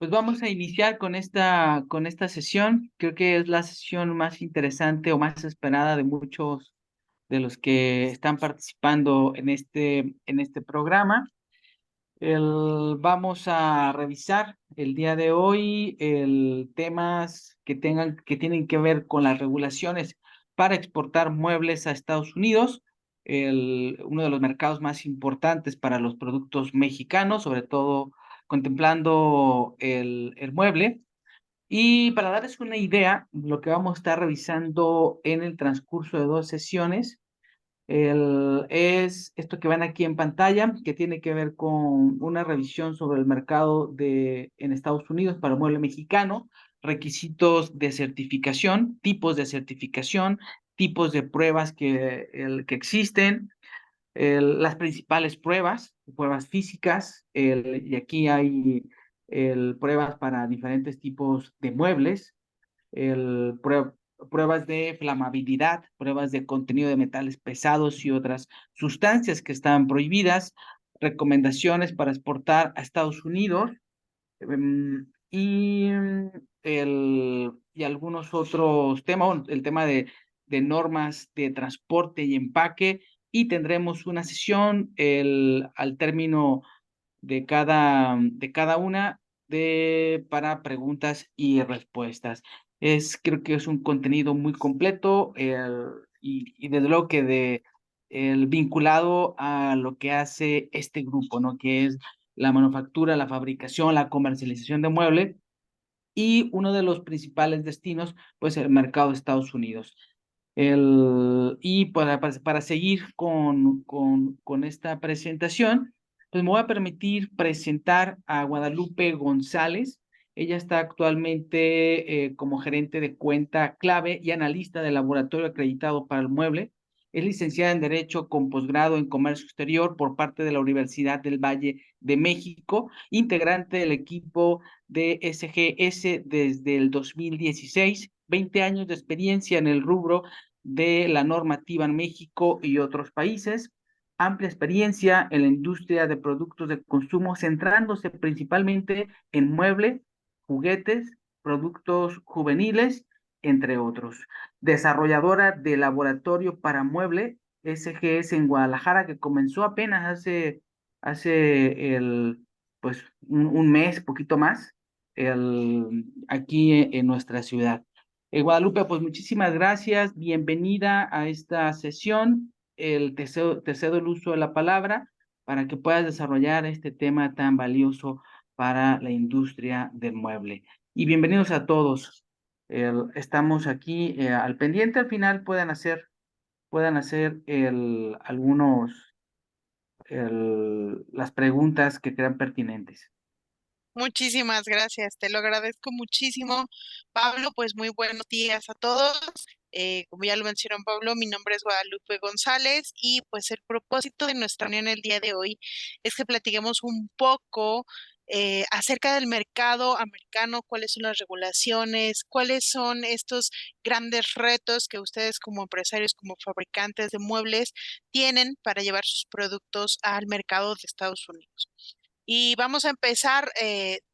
Pues vamos a iniciar con esta sesión. Creo que es la sesión más interesante o más esperada de muchos de los que están participando en este programa. Vamos a revisar el día de hoy temas que tienen que ver con las regulaciones para exportar muebles a Estados Unidos, uno de los mercados más importantes para los productos mexicanos, sobre todo contemplando el mueble. Y para darles una idea, lo que vamos a estar revisando en el transcurso de dos sesiones es esto que ven aquí en pantalla, que tiene que ver con una revisión sobre el mercado en Estados Unidos para el mueble mexicano, requisitos de certificación, tipos de pruebas que existen, las principales pruebas físicas, y aquí hay pruebas para diferentes tipos de muebles, el, prue- pruebas de flamabilidad, pruebas de contenido de metales pesados y otras sustancias que están prohibidas, recomendaciones para exportar a Estados Unidos, y algunos otros temas, bueno, el tema de normas de transporte y empaque, y tendremos una sesión al término de cada una para preguntas y respuestas. Creo que es un contenido muy completo, y desde luego que el vinculado a lo que hace este grupo, ¿no? Que es la manufactura, la fabricación, la comercialización de mueble, y uno de los principales destinos, pues el mercado de Estados Unidos. Y para seguir con esta presentación, pues me voy a permitir presentar a Guadalupe González. Ella está actualmente como gerente de cuenta clave y analista del laboratorio acreditado para el mueble. Es licenciada en Derecho con posgrado en Comercio Exterior por parte de la Universidad del Valle de México, integrante del equipo de SGS desde el 2016, 20 años de experiencia en el rubro de la normativa en México y otros países, amplia experiencia en la industria de productos de consumo, centrándose principalmente en mueble, juguetes, productos juveniles, entre otros. Desarrolladora de laboratorio para mueble SGS en Guadalajara, que comenzó apenas hace pues un mes, poquito más, aquí en nuestra ciudad. Guadalupe, pues muchísimas gracias, bienvenida a esta sesión. Te cedo el uso de la palabra para que puedas desarrollar este tema tan valioso para la industria del mueble. Y bienvenidos a todos. Estamos aquí al pendiente. Al final puedan hacer las preguntas que crean pertinentes. Muchísimas gracias, te lo agradezco muchísimo, Pablo. Pues muy buenos días a todos. Como ya lo mencionó Pablo, mi nombre es Guadalupe González y pues el propósito de nuestra reunión el día de hoy es que platiquemos un poco acerca del mercado americano, cuáles son las regulaciones, cuáles son estos grandes retos que ustedes como empresarios, como fabricantes de muebles, tienen para llevar sus productos al mercado de Estados Unidos. Y vamos a empezar,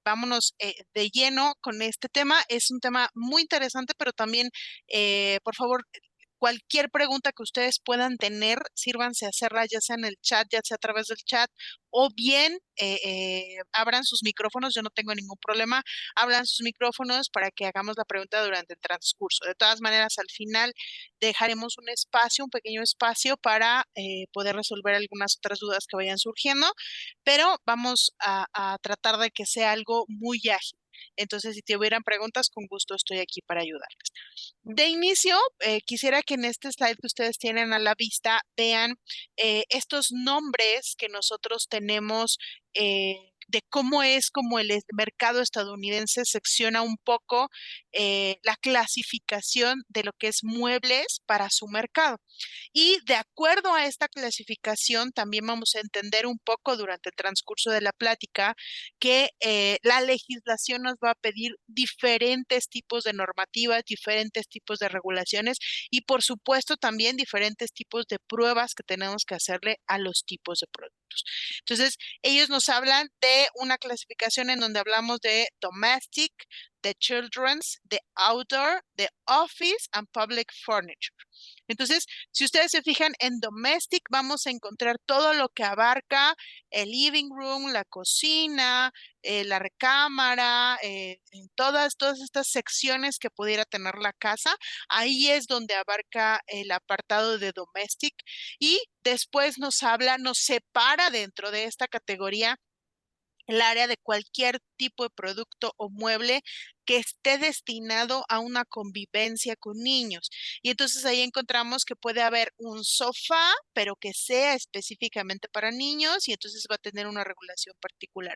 vámonos de lleno con este tema. Es un tema muy interesante, pero también, por favor, cualquier pregunta que ustedes puedan tener, sírvanse a hacerla ya sea en el chat, ya sea a través del chat, o bien abran sus micrófonos. Yo no tengo ningún problema. Abran sus micrófonos para que hagamos la pregunta durante el transcurso. De todas maneras, al final dejaremos un espacio, un pequeño espacio para poder resolver algunas otras dudas que vayan surgiendo, pero vamos a tratar de que sea algo muy ágil. Entonces, si tuvieran preguntas, con gusto estoy aquí para ayudarles. De inicio, quisiera que en este slide que ustedes tienen a la vista vean estos nombres que nosotros tenemos de cómo es como el mercado estadounidense secciona un poco la clasificación de lo que es muebles para su mercado. Y de acuerdo a esta clasificación, también vamos a entender un poco durante el transcurso de la plática que la legislación nos va a pedir diferentes tipos de normativas, diferentes tipos de regulaciones y por supuesto también diferentes tipos de pruebas que tenemos que hacerle a los tipos de productos. productos. Entonces, ellos nos hablan de una clasificación en donde hablamos de domestic, de children's, de outdoor, de office and public furniture. Entonces, si ustedes se fijan en domestic, vamos a encontrar todo lo que abarca el living room, la cocina, la recámara, en todas estas secciones que pudiera tener la casa. Ahí es donde abarca el apartado de domestic y después nos separa dentro de esta categoría el área de cualquier tipo de producto o mueble que esté destinado a una convivencia con niños. Y entonces ahí encontramos que puede haber un sofá, pero que sea específicamente para niños y entonces va a tener una regulación particular.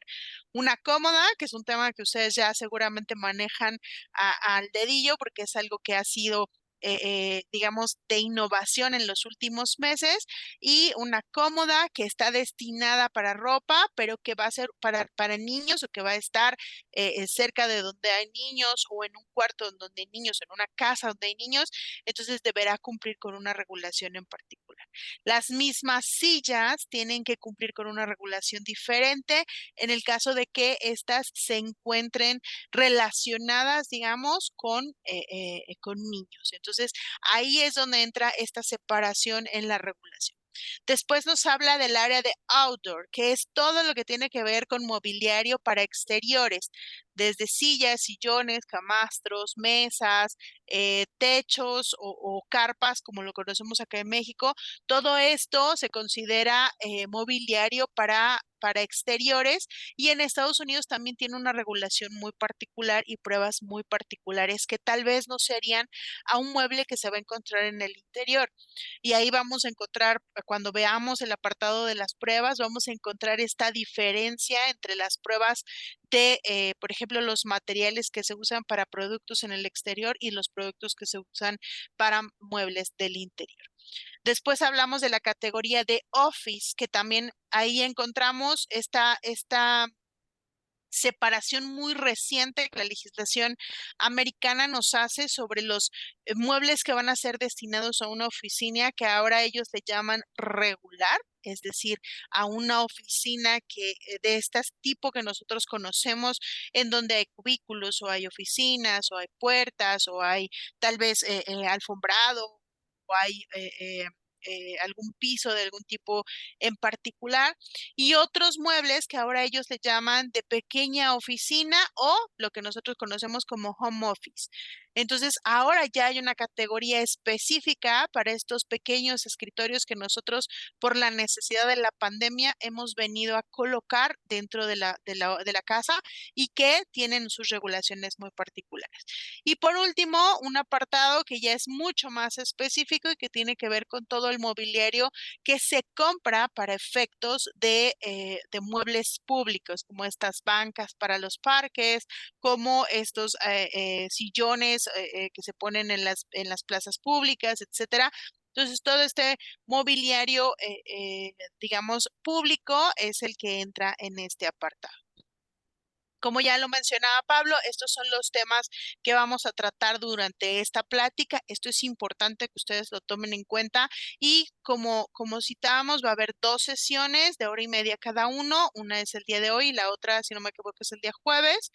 Una cómoda, que es un tema que ustedes ya seguramente manejan al dedillo porque es algo que ha sido digamos, de innovación en los últimos meses y una cómoda que está destinada para ropa, pero que va a ser para niños o que va a estar cerca de donde hay niños o en un cuarto donde hay niños, en una casa donde hay niños, entonces deberá cumplir con una regulación en particular. Las mismas sillas tienen que cumplir con una regulación diferente en el caso de que éstas se encuentren relacionadas, digamos, con niños. Entonces, ahí es donde entra esta separación en la regulación. Después nos habla del área de outdoor, que es todo lo que tiene que ver con mobiliario para exteriores, desde sillas, sillones, camastros, mesas, techos o carpas, como lo conocemos acá en México. Todo esto se considera mobiliario para exteriores y en Estados Unidos también tiene una regulación muy particular y pruebas muy particulares que tal vez no serían a un mueble que se va a encontrar en el interior. Y ahí vamos a encontrar, cuando veamos el apartado de las pruebas, vamos a encontrar esta diferencia entre las pruebas de, por ejemplo, los materiales que se usan para productos en el exterior y los productos que se usan para muebles del interior. Después hablamos de la categoría de office, que también ahí encontramos esta separación muy reciente que la legislación americana nos hace sobre los muebles que van a ser destinados a una oficina que ahora ellos le llaman regular, es decir, a una oficina que de este tipo que nosotros conocemos, en donde hay cubículos o hay oficinas o hay puertas o hay tal vez alfombrado o hay algún piso de algún tipo en particular y otros muebles que ahora ellos le llaman de pequeña oficina o lo que nosotros conocemos como home office. Entonces, ahora ya hay una categoría específica para estos pequeños escritorios que nosotros, por la necesidad de la pandemia, hemos venido a colocar dentro de la casa y que tienen sus regulaciones muy particulares. Y por último, un apartado que ya es mucho más específico y que tiene que ver con todo el mobiliario que se compra para efectos de muebles públicos, como estas bancas para los parques, como estos sillones que se ponen en las plazas públicas, etcétera. Entonces, todo este mobiliario, digamos, público es el que entra en este apartado. Como ya lo mencionaba Pablo, estos son los temas que vamos a tratar durante esta plática. Esto es importante que ustedes lo tomen en cuenta y como citábamos, va a haber 2 sesiones de hora y media cada uno. Una es el día de hoy y la otra, si no me equivoco, es el día jueves.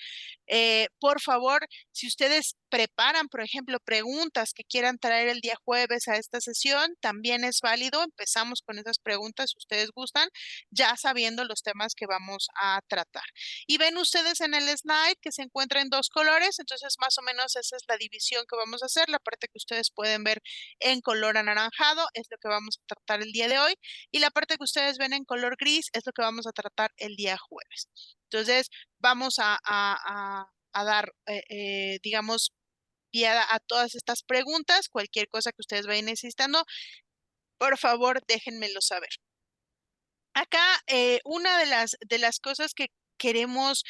Por favor, si ustedes preparan, por ejemplo, preguntas que quieran traer el día jueves a esta sesión, también es válido. Empezamos con esas preguntas, si ustedes gustan, ya sabiendo los temas que vamos a tratar. Y ven ustedes en el slide que se encuentra en 2 colores, entonces más o menos esa es la división que vamos a hacer. La parte que ustedes pueden ver en color anaranjado es lo que vamos a tratar el día de hoy y la parte que ustedes ven en color gris es lo que vamos a tratar el día jueves. Entonces vamos a dar, digamos, guiada a todas estas preguntas. Cualquier cosa que ustedes vayan necesitando, por favor, déjenmelo saber. Acá, una de las cosas que queremos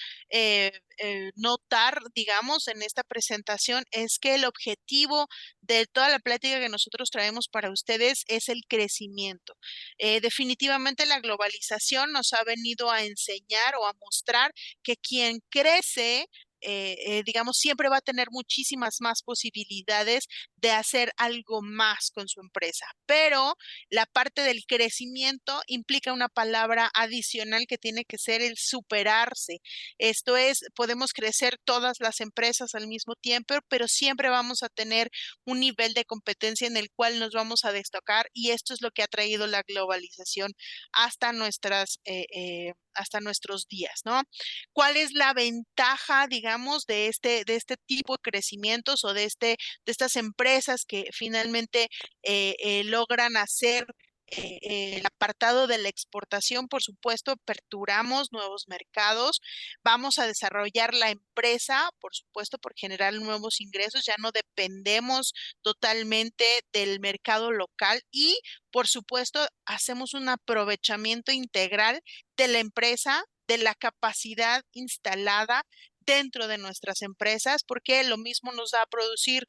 notar, digamos, en esta presentación es que el objetivo de toda la plática que nosotros traemos para ustedes es el crecimiento. Definitivamente la globalización nos ha venido a enseñar o a mostrar que quien crece digamos, siempre va a tener muchísimas más posibilidades de hacer algo más con su empresa. Pero la parte del crecimiento implica una palabra adicional que tiene que ser el superarse. Esto es, podemos crecer todas las empresas al mismo tiempo, pero siempre vamos a tener un nivel de competencia en el cual nos vamos a destacar y esto es lo que ha traído la globalización hasta hasta nuestros días, ¿no? ¿Cuál es la ventaja, digamos, de este tipo de crecimientos o de estas empresas que finalmente logran hacer el apartado de la exportación? Por supuesto, aperturamos nuevos mercados, vamos a desarrollar la empresa, por supuesto, por generar nuevos ingresos, ya no dependemos totalmente del mercado local y, por supuesto, hacemos un aprovechamiento integral de la empresa, de la capacidad instalada dentro de nuestras empresas, porque lo mismo nos da a producir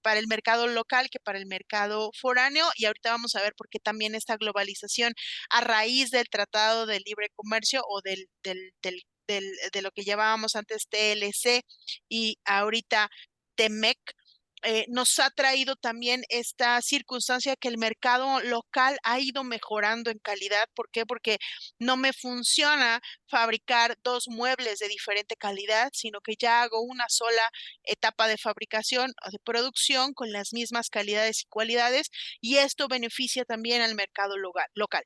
para el mercado local que para el mercado foráneo. Y ahorita vamos a ver por qué también esta globalización a raíz del Tratado de Libre Comercio o de lo que llamábamos antes TLC y ahorita TEMEC, nos ha traído también esta circunstancia que el mercado local ha ido mejorando en calidad. ¿Por qué? Porque no me funciona fabricar dos muebles de diferente calidad, sino que ya hago una sola etapa de fabricación o de producción con las mismas calidades y cualidades, y esto beneficia también al mercado local.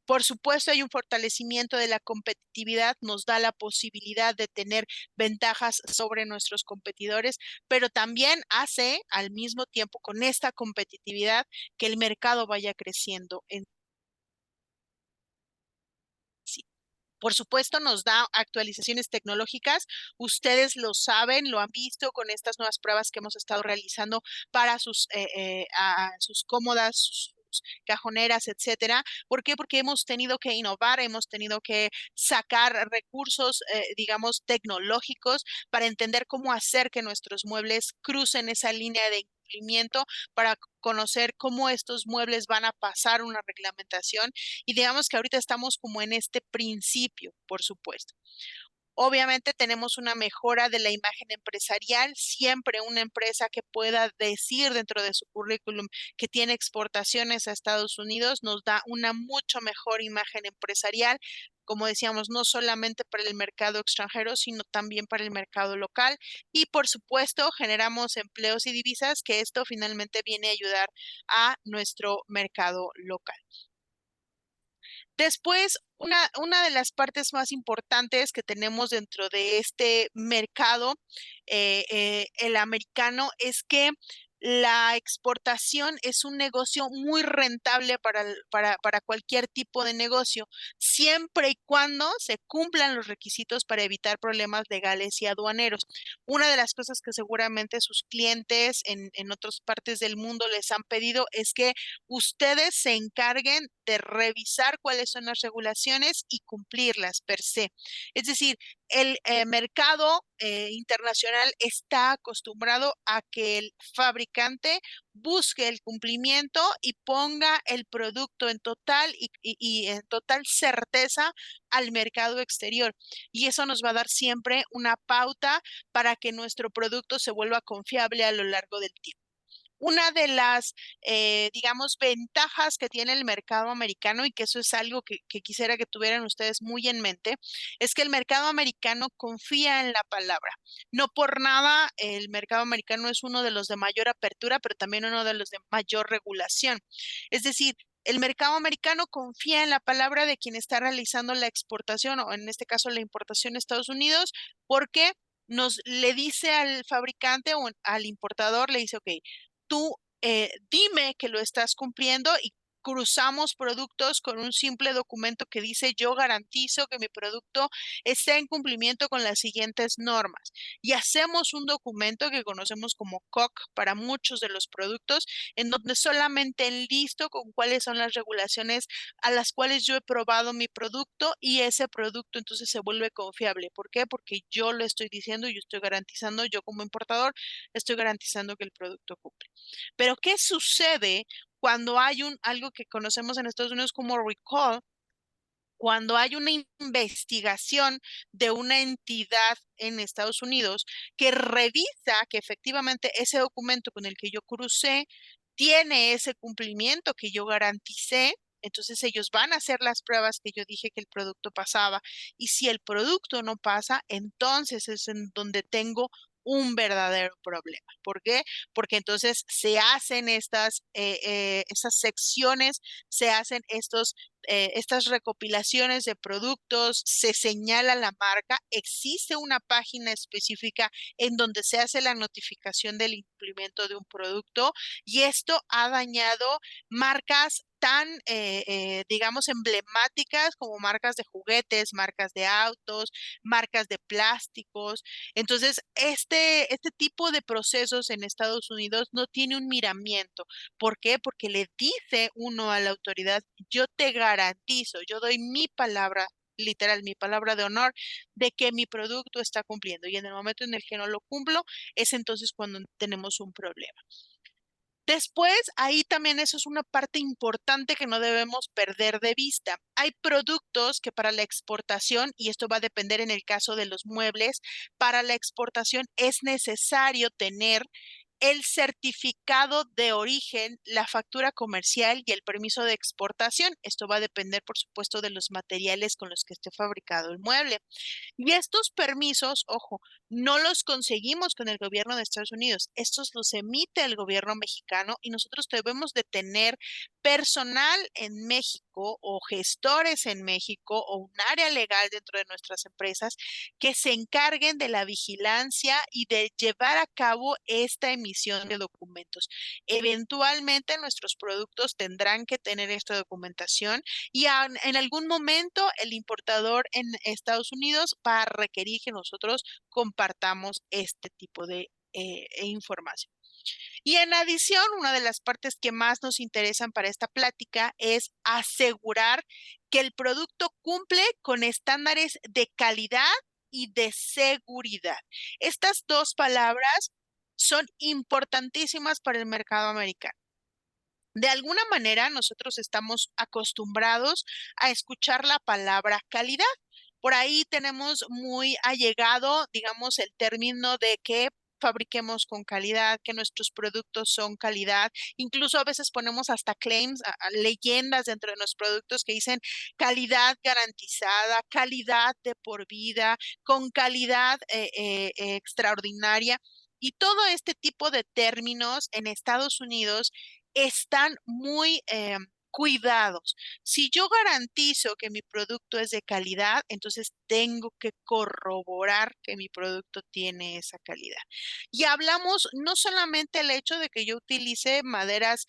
Por supuesto, hay un fortalecimiento de la competitividad, nos da la posibilidad de tener ventajas sobre nuestros competidores, pero también hace al mismo tiempo con esta competitividad que el mercado vaya creciendo en sí. Por supuesto, nos da actualizaciones tecnológicas. Ustedes lo saben, lo han visto con estas nuevas pruebas que hemos estado realizando para sus cómodas, sus cajoneras, etcétera. ¿Por qué? Porque hemos tenido que innovar, hemos tenido que sacar recursos, digamos, tecnológicos para entender cómo hacer que nuestros muebles crucen esa línea de cumplimiento, para conocer cómo estos muebles van a pasar una reglamentación y digamos que ahorita estamos como en este principio, por supuesto. Obviamente tenemos una mejora de la imagen empresarial, siempre una empresa que pueda decir dentro de su currículum que tiene exportaciones a Estados Unidos nos da una mucho mejor imagen empresarial, como decíamos, no solamente para el mercado extranjero, sino también para el mercado local. Y por supuesto, generamos empleos y divisas, que esto finalmente viene a ayudar a nuestro mercado local. Después, una de las partes más importantes que tenemos dentro de este mercado, el americano, es que la exportación es un negocio muy rentable para cualquier tipo de negocio, siempre y cuando se cumplan los requisitos para evitar problemas legales y aduaneros. Una de las cosas que seguramente sus clientes en otras partes del mundo les han pedido es que ustedes se encarguen de revisar cuáles son las regulaciones y cumplirlas per se. Es decir, el mercado internacional está acostumbrado a que el fabricante busque el cumplimiento y ponga el producto en total y en total certeza al mercado exterior. Y eso nos va a dar siempre una pauta para que nuestro producto se vuelva confiable a lo largo del tiempo. Una de las, digamos, ventajas que tiene el mercado americano, y que eso es algo que quisiera que tuvieran ustedes muy en mente, es que el mercado americano confía en la palabra. No por nada, el mercado americano es uno de los de mayor apertura, pero también uno de los de mayor regulación. Es decir, el mercado americano confía en la palabra de quien está realizando la exportación, o en este caso la importación a Estados Unidos, porque nos le dice al fabricante o al importador, le dice, ok, tú dime que lo estás cumpliendo y cruzamos productos con un simple documento que dice yo garantizo que mi producto está en cumplimiento con las siguientes normas. Y hacemos un documento que conocemos como COC para muchos de los productos, en donde solamente enlisto con cuáles son las regulaciones a las cuales yo he probado mi producto y ese producto entonces se vuelve confiable. ¿Por qué? Porque yo lo estoy diciendo, yo estoy garantizando, yo como importador estoy garantizando que el producto cumple. Pero ¿qué sucede cuando hay algo que conocemos en Estados Unidos como recall? cuando hay una investigación de una entidad en Estados Unidos que revisa que efectivamente ese documento con el que yo crucé tiene ese cumplimiento que yo garanticé, entonces ellos van a hacer las pruebas que yo dije que el producto pasaba. Y si el producto no pasa, entonces es en donde tengo un verdadero problema. ¿Por qué? Porque entonces se hacen estas secciones, se hacen estas recopilaciones de productos, se señala la marca, existe una página específica en donde se hace la notificación del incumplimiento de un producto y esto ha dañado marcas tan, digamos, emblemáticas como marcas de juguetes, marcas de autos, marcas de plásticos. Entonces, este tipo de procesos en Estados Unidos no tiene un miramiento. ¿Por qué? Porque le dice uno a la autoridad, yo te garantizo, yo doy mi palabra, literal, mi palabra de honor, de que mi producto está cumpliendo. Y en el momento en el que no lo cumplo, es entonces cuando tenemos un problema. Después, ahí también eso es una parte importante que no debemos perder de vista. Hay productos que para la exportación, y esto va a depender en el caso de los muebles, para la exportación es necesario tener el certificado de origen, la factura comercial y el permiso de exportación. Esto va a depender, por supuesto, de los materiales con los que esté fabricado el mueble. Y estos permisos, ojo, no los conseguimos con el gobierno de Estados Unidos, estos los emite el gobierno mexicano y nosotros debemos de tener personal en México o gestores en México o un área legal dentro de nuestras empresas que se encarguen de la vigilancia y de llevar a cabo esta emisión de documentos. Eventualmente nuestros productos tendrán que tener esta documentación y en algún momento el importador en Estados Unidos va a requerir que nosotros compartamos este tipo de información. Y en adición, una de las partes que más nos interesan para esta plática es asegurar que el producto cumple con estándares de calidad y de seguridad. Estas dos palabras son importantísimas para el mercado americano. De alguna manera, nosotros estamos acostumbrados a escuchar la palabra calidad. Por ahí tenemos muy allegado, digamos, el término de que fabriquemos con calidad, que nuestros productos son calidad. Incluso a veces ponemos hasta claims, leyendas dentro de los productos que dicen calidad garantizada, calidad de por vida, con calidad extraordinaria. Y todo este tipo de términos en Estados Unidos están muy cuidados. Si yo garantizo que mi producto es de calidad, entonces tengo que corroborar que mi producto tiene esa calidad. Y hablamos no solamente el hecho de que yo utilice maderas,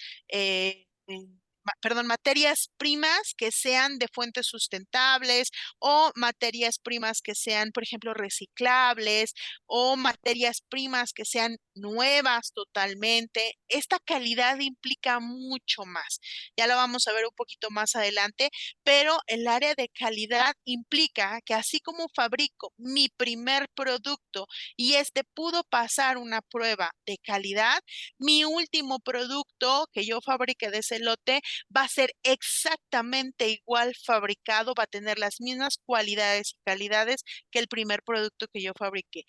perdón, materias primas que sean de fuentes sustentables o materias primas que sean, por ejemplo, reciclables o materias primas que sean nuevas totalmente. Esta calidad implica mucho más. Ya lo vamos a ver un poquito más adelante, pero el área de calidad implica que así como fabrico mi primer producto y este pudo pasar una prueba de calidad, mi último producto que yo fabrique de ese lote va a ser exactamente igual fabricado, va a tener las mismas cualidades y calidades que el primer producto que yo fabriqué.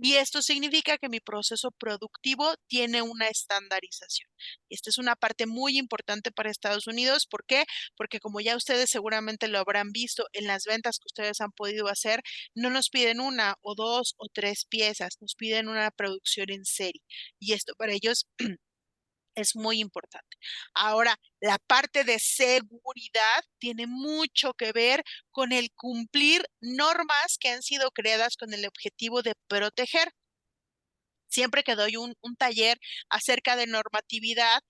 Y esto significa que mi proceso productivo tiene una estandarización. Esta es una parte muy importante para Estados Unidos. ¿Por qué? Porque como ya ustedes seguramente lo habrán visto en las ventas que ustedes han podido hacer, no nos piden una o dos o tres piezas, nos piden una producción en serie. Y esto para ellos es muy importante. Ahora, la parte de seguridad tiene mucho que ver con el cumplir normas que han sido creadas con el objetivo de proteger. Siempre que doy un taller acerca de normatividad,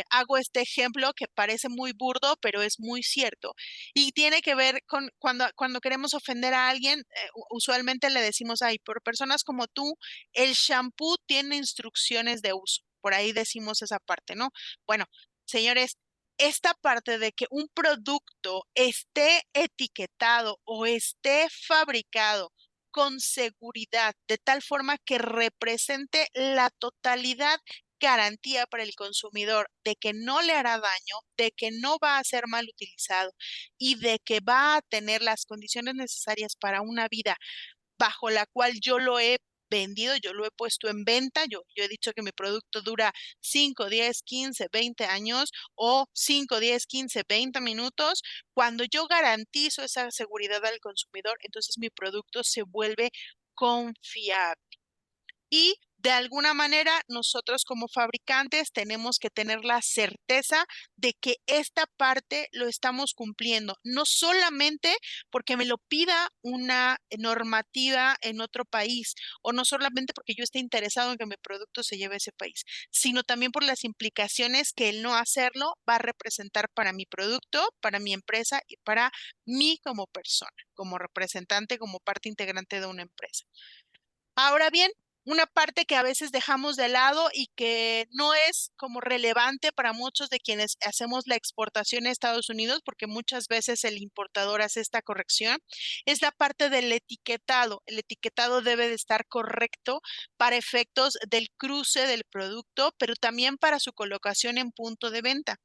hago este ejemplo que parece muy burdo, pero es muy cierto. Y tiene que ver con cuando queremos ofender a alguien, usualmente le decimos, ay, por personas como tú, el shampoo tiene instrucciones de uso. Por ahí decimos esa parte, ¿no? Bueno, señores, esta parte de que un producto esté etiquetado o esté fabricado con seguridad, de tal forma que represente la totalidad garantía para el consumidor de que no le hará daño, de que no va a ser mal utilizado y de que va a tener las condiciones necesarias para una vida bajo la cual yo lo he vendido, yo lo he puesto en venta, yo he dicho que mi producto dura 5, 10, 15, 20 años o 5, 10, 15, 20 minutos. Cuando yo garantizo esa seguridad al consumidor, entonces mi producto se vuelve confiable. Y de alguna manera nosotros como fabricantes tenemos que tener la certeza de que esta parte lo estamos cumpliendo, no solamente porque me lo pida una normativa en otro país o no solamente porque yo esté interesado en que mi producto se lleve a ese país, sino también por las implicaciones que el no hacerlo va a representar para mi producto, para mi empresa y para mí como persona, como representante, como parte integrante de una empresa. Ahora bien, una parte que a veces dejamos de lado y que no es como relevante para muchos de quienes hacemos la exportación a Estados Unidos, porque muchas veces el importador hace esta corrección, es la parte del etiquetado. El etiquetado debe de estar correcto para efectos del cruce del producto, pero también para su colocación en punto de venta.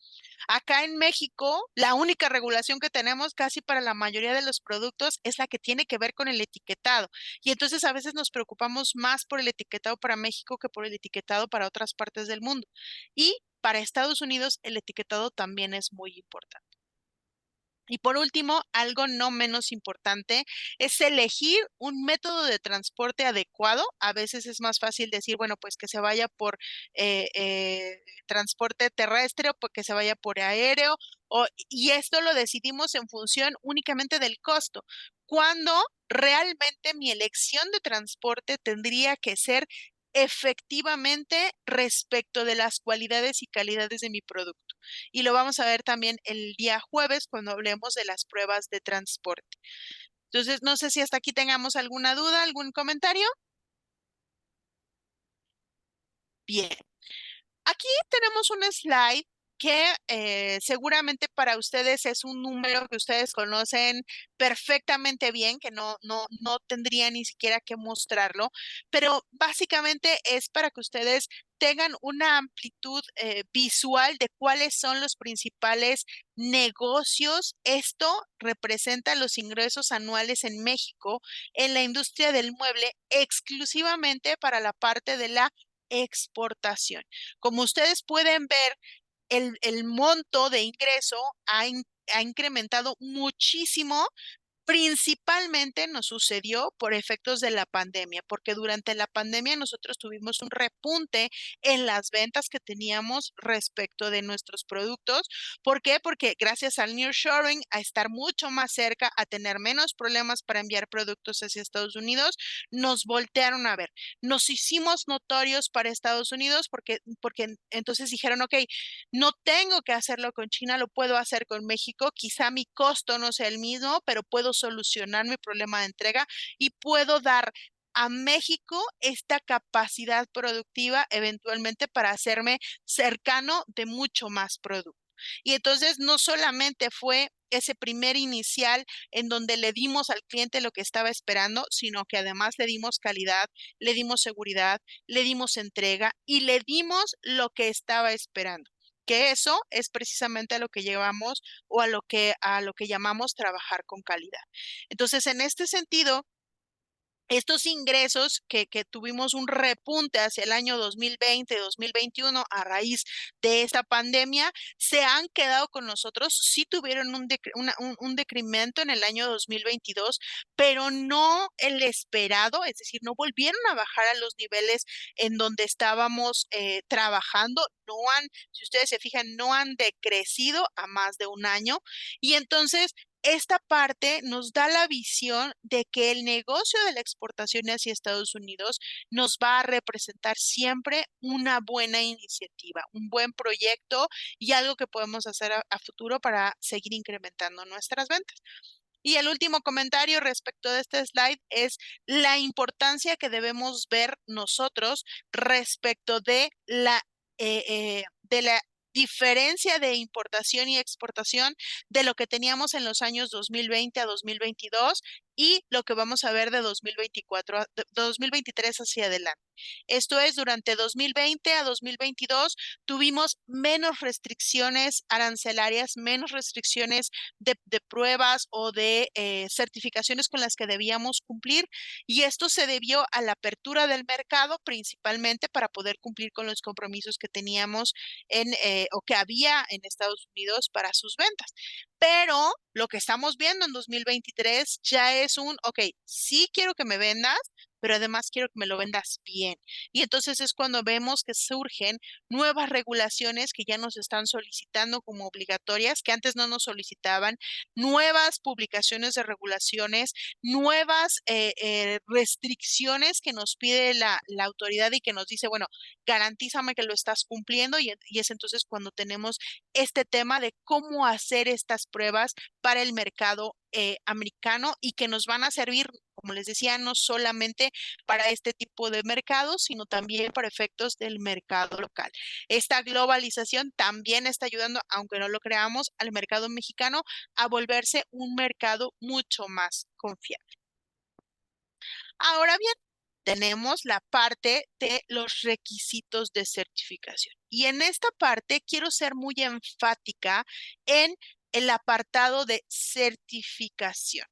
Acá en México, la única regulación que tenemos casi para la mayoría de los productos es la que tiene que ver con el etiquetado. Y entonces a veces nos preocupamos más por el etiquetado para México que por el etiquetado para otras partes del mundo. Y para Estados Unidos, el etiquetado también es muy importante. Y por último, algo no menos importante es elegir un método de transporte adecuado. A veces es más fácil decir, bueno, pues que se vaya por transporte terrestre o que se vaya por aéreo. Y esto lo decidimos en función únicamente del costo, cuando realmente mi elección de transporte tendría que ser efectivamente respecto de las cualidades y calidades de mi producto. Y lo vamos a ver también el día jueves cuando hablemos de las pruebas de transporte. Entonces, no sé si hasta aquí tengamos alguna duda, algún comentario. Bien. Aquí tenemos un slide que seguramente para ustedes es un número que ustedes conocen perfectamente bien, que no tendría ni siquiera que mostrarlo, pero básicamente es para que ustedes tengan una amplitud visual de cuáles son los principales negocios. Esto representa los ingresos anuales en México en la industria del mueble exclusivamente para la parte de la exportación. Como ustedes pueden ver, el monto de ingreso ha incrementado muchísimo. Principalmente nos sucedió por efectos de la pandemia, porque durante la pandemia nosotros tuvimos un repunte en las ventas que teníamos respecto de nuestros productos. ¿Por qué? Porque gracias al nearshoring, a estar mucho más cerca, a tener menos problemas para enviar productos hacia Estados Unidos, nos voltearon a ver. Nos hicimos notorios para Estados Unidos porque entonces dijeron, ok, no tengo que hacerlo con China, lo puedo hacer con México. Quizá mi costo no sea el mismo, pero puedo solucionar mi problema de entrega y puedo dar a México esta capacidad productiva eventualmente para hacerme cercano de mucho más producto. Y entonces no solamente fue ese primer inicial en donde le dimos al cliente lo que estaba esperando, sino que además le dimos calidad, le dimos seguridad, le dimos entrega y le dimos lo que estaba esperando, que eso es precisamente a lo que llevamos o a lo que llamamos trabajar con calidad. Entonces, en este sentido, estos ingresos que tuvimos un repunte hacia el año 2020, 2021 a raíz de esta pandemia, se han quedado con nosotros. Sí tuvieron un decremento en el año 2022, pero no el esperado, es decir, no volvieron a bajar a los niveles en donde estábamos trabajando. Si ustedes se fijan, no han decrecido a más de un año. Y entonces esta parte nos da la visión de que el negocio de la exportación hacia Estados Unidos nos va a representar siempre una buena iniciativa, un buen proyecto y algo que podemos hacer a futuro para seguir incrementando nuestras ventas. Y el último comentario respecto de este slide es la importancia que debemos ver nosotros respecto de la diferencia de importación y exportación de lo que teníamos en los años 2020 a 2022 y lo que vamos a ver de 2024, de 2023 hacia adelante. Esto es, durante 2020 a 2022 tuvimos menos restricciones arancelarias, menos restricciones de pruebas o de certificaciones con las que debíamos cumplir, y esto se debió a la apertura del mercado, principalmente para poder cumplir con los compromisos que teníamos o que había en Estados Unidos para sus ventas. Pero lo que estamos viendo en 2023 ya es ok, sí quiero que me vendas, pero además quiero que me lo vendas bien. Y entonces es cuando vemos que surgen nuevas regulaciones que ya nos están solicitando como obligatorias, que antes no nos solicitaban, nuevas publicaciones de regulaciones, nuevas restricciones que nos pide la autoridad y que nos dice, bueno, garantízame que lo estás cumpliendo, y es entonces cuando tenemos este tema de cómo hacer estas pruebas para el mercado americano, y que nos van a servir, como les decía, no solamente para este tipo de mercados, sino también para efectos del mercado local. Esta globalización también está ayudando, aunque no lo creamos, al mercado mexicano a volverse un mercado mucho más confiable. Ahora bien, tenemos la parte de los requisitos de certificación. Y en esta parte quiero ser muy enfática en el apartado de certificación.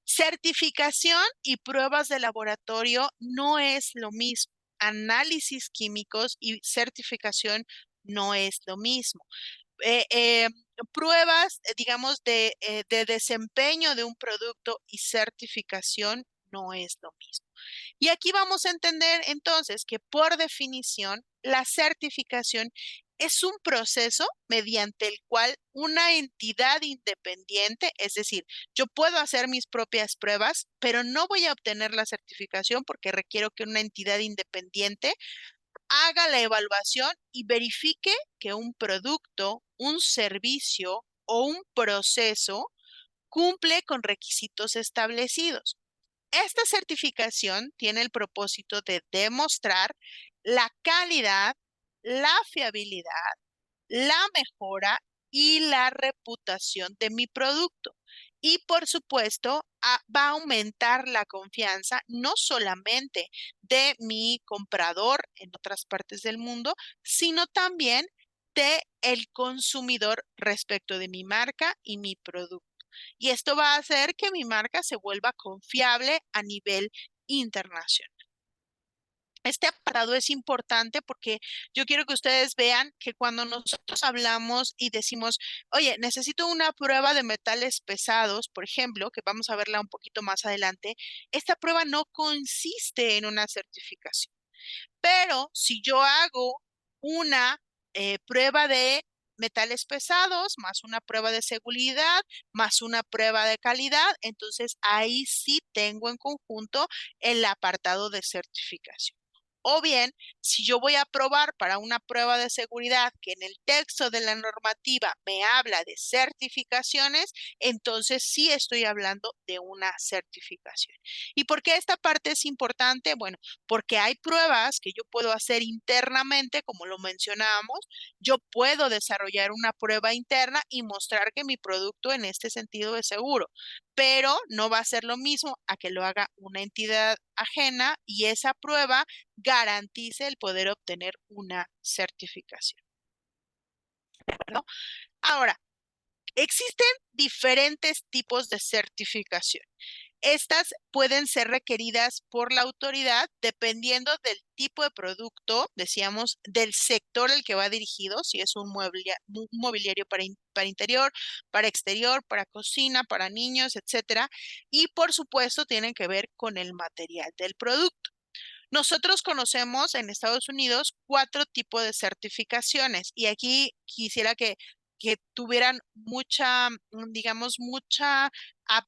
Certificación y pruebas de laboratorio no es lo mismo. Análisis químicos y certificación no es lo mismo. Eh, eh, Pruebas, digamos, de desempeño de un producto y certificación no es lo mismo. Y aquí vamos a entender entonces que por definición la certificación es un proceso mediante el cual una entidad independiente, es decir, yo puedo hacer mis propias pruebas, pero no voy a obtener la certificación porque requiero que una entidad independiente haga la evaluación y verifique que un producto, un servicio o un proceso cumple con requisitos establecidos. Esta certificación tiene el propósito de demostrar la calidad, la fiabilidad, la mejora y la reputación de mi producto. Y por supuesto, va a aumentar la confianza no solamente de mi comprador en otras partes del mundo, sino también de el consumidor respecto de mi marca y mi producto. Y esto va a hacer que mi marca se vuelva confiable a nivel internacional. Este apartado es importante porque yo quiero que ustedes vean que cuando nosotros hablamos y decimos, oye, necesito una prueba de metales pesados, por ejemplo, que vamos a verla un poquito más adelante, esta prueba no consiste en una certificación. Pero si yo hago una prueba de metales pesados, más una prueba de seguridad, más una prueba de calidad, entonces ahí sí tengo en conjunto el apartado de certificación. O bien, si yo voy a probar para una prueba de seguridad que en el texto de la normativa me habla de certificaciones, entonces sí estoy hablando de una certificación. ¿Y por qué esta parte es importante? Bueno, porque hay pruebas que yo puedo hacer internamente, como lo mencionábamos. Yo puedo desarrollar una prueba interna y mostrar que mi producto en este sentido es seguro, pero no va a ser lo mismo a que lo haga una entidad ajena y esa prueba garantice el poder obtener una certificación, ¿no? Ahora, existen diferentes tipos de certificación. Estas pueden ser requeridas por la autoridad dependiendo del tipo de producto, decíamos, del sector al que va dirigido, si es un mobiliario para interior, para exterior, para cocina, para niños, etcétera. Y por supuesto tienen que ver con el material del producto. Nosotros conocemos en Estados Unidos 4 tipos de certificaciones, y aquí quisiera que tuvieran mucha, digamos, mucha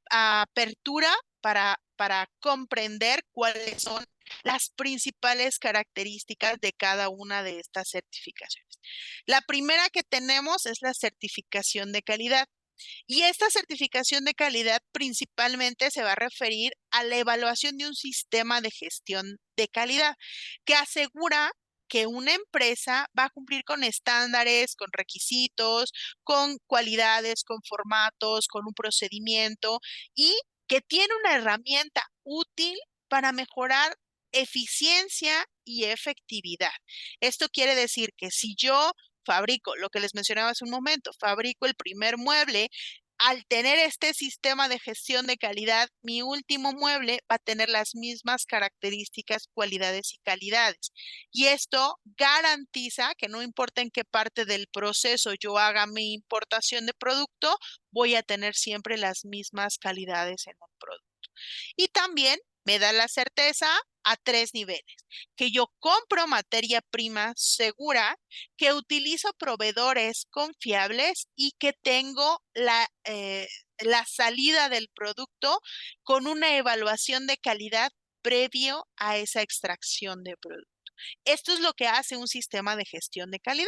apertura para comprender cuáles son las principales características de cada una de estas certificaciones. La primera que tenemos es la certificación de calidad. Y esta certificación de calidad principalmente se va a referir a la evaluación de un sistema de gestión de calidad que asegura que una empresa va a cumplir con estándares, con requisitos, con cualidades, con formatos, con un procedimiento, y que tiene una herramienta útil para mejorar eficiencia y efectividad. Esto quiere decir que si yo fabrico, lo que les mencionaba hace un momento, fabrico el primer mueble, al tener este sistema de gestión de calidad, mi último mueble va a tener las mismas características, cualidades y calidades. Y esto garantiza que no importa en qué parte del proceso yo haga mi importación de producto, voy a tener siempre las mismas calidades en el producto. Y también me da la certeza a tres niveles, que yo compro materia prima segura, que utilizo proveedores confiables y que tengo la salida del producto con una evaluación de calidad previo a esa extracción de producto. Esto es lo que hace un sistema de gestión de calidad.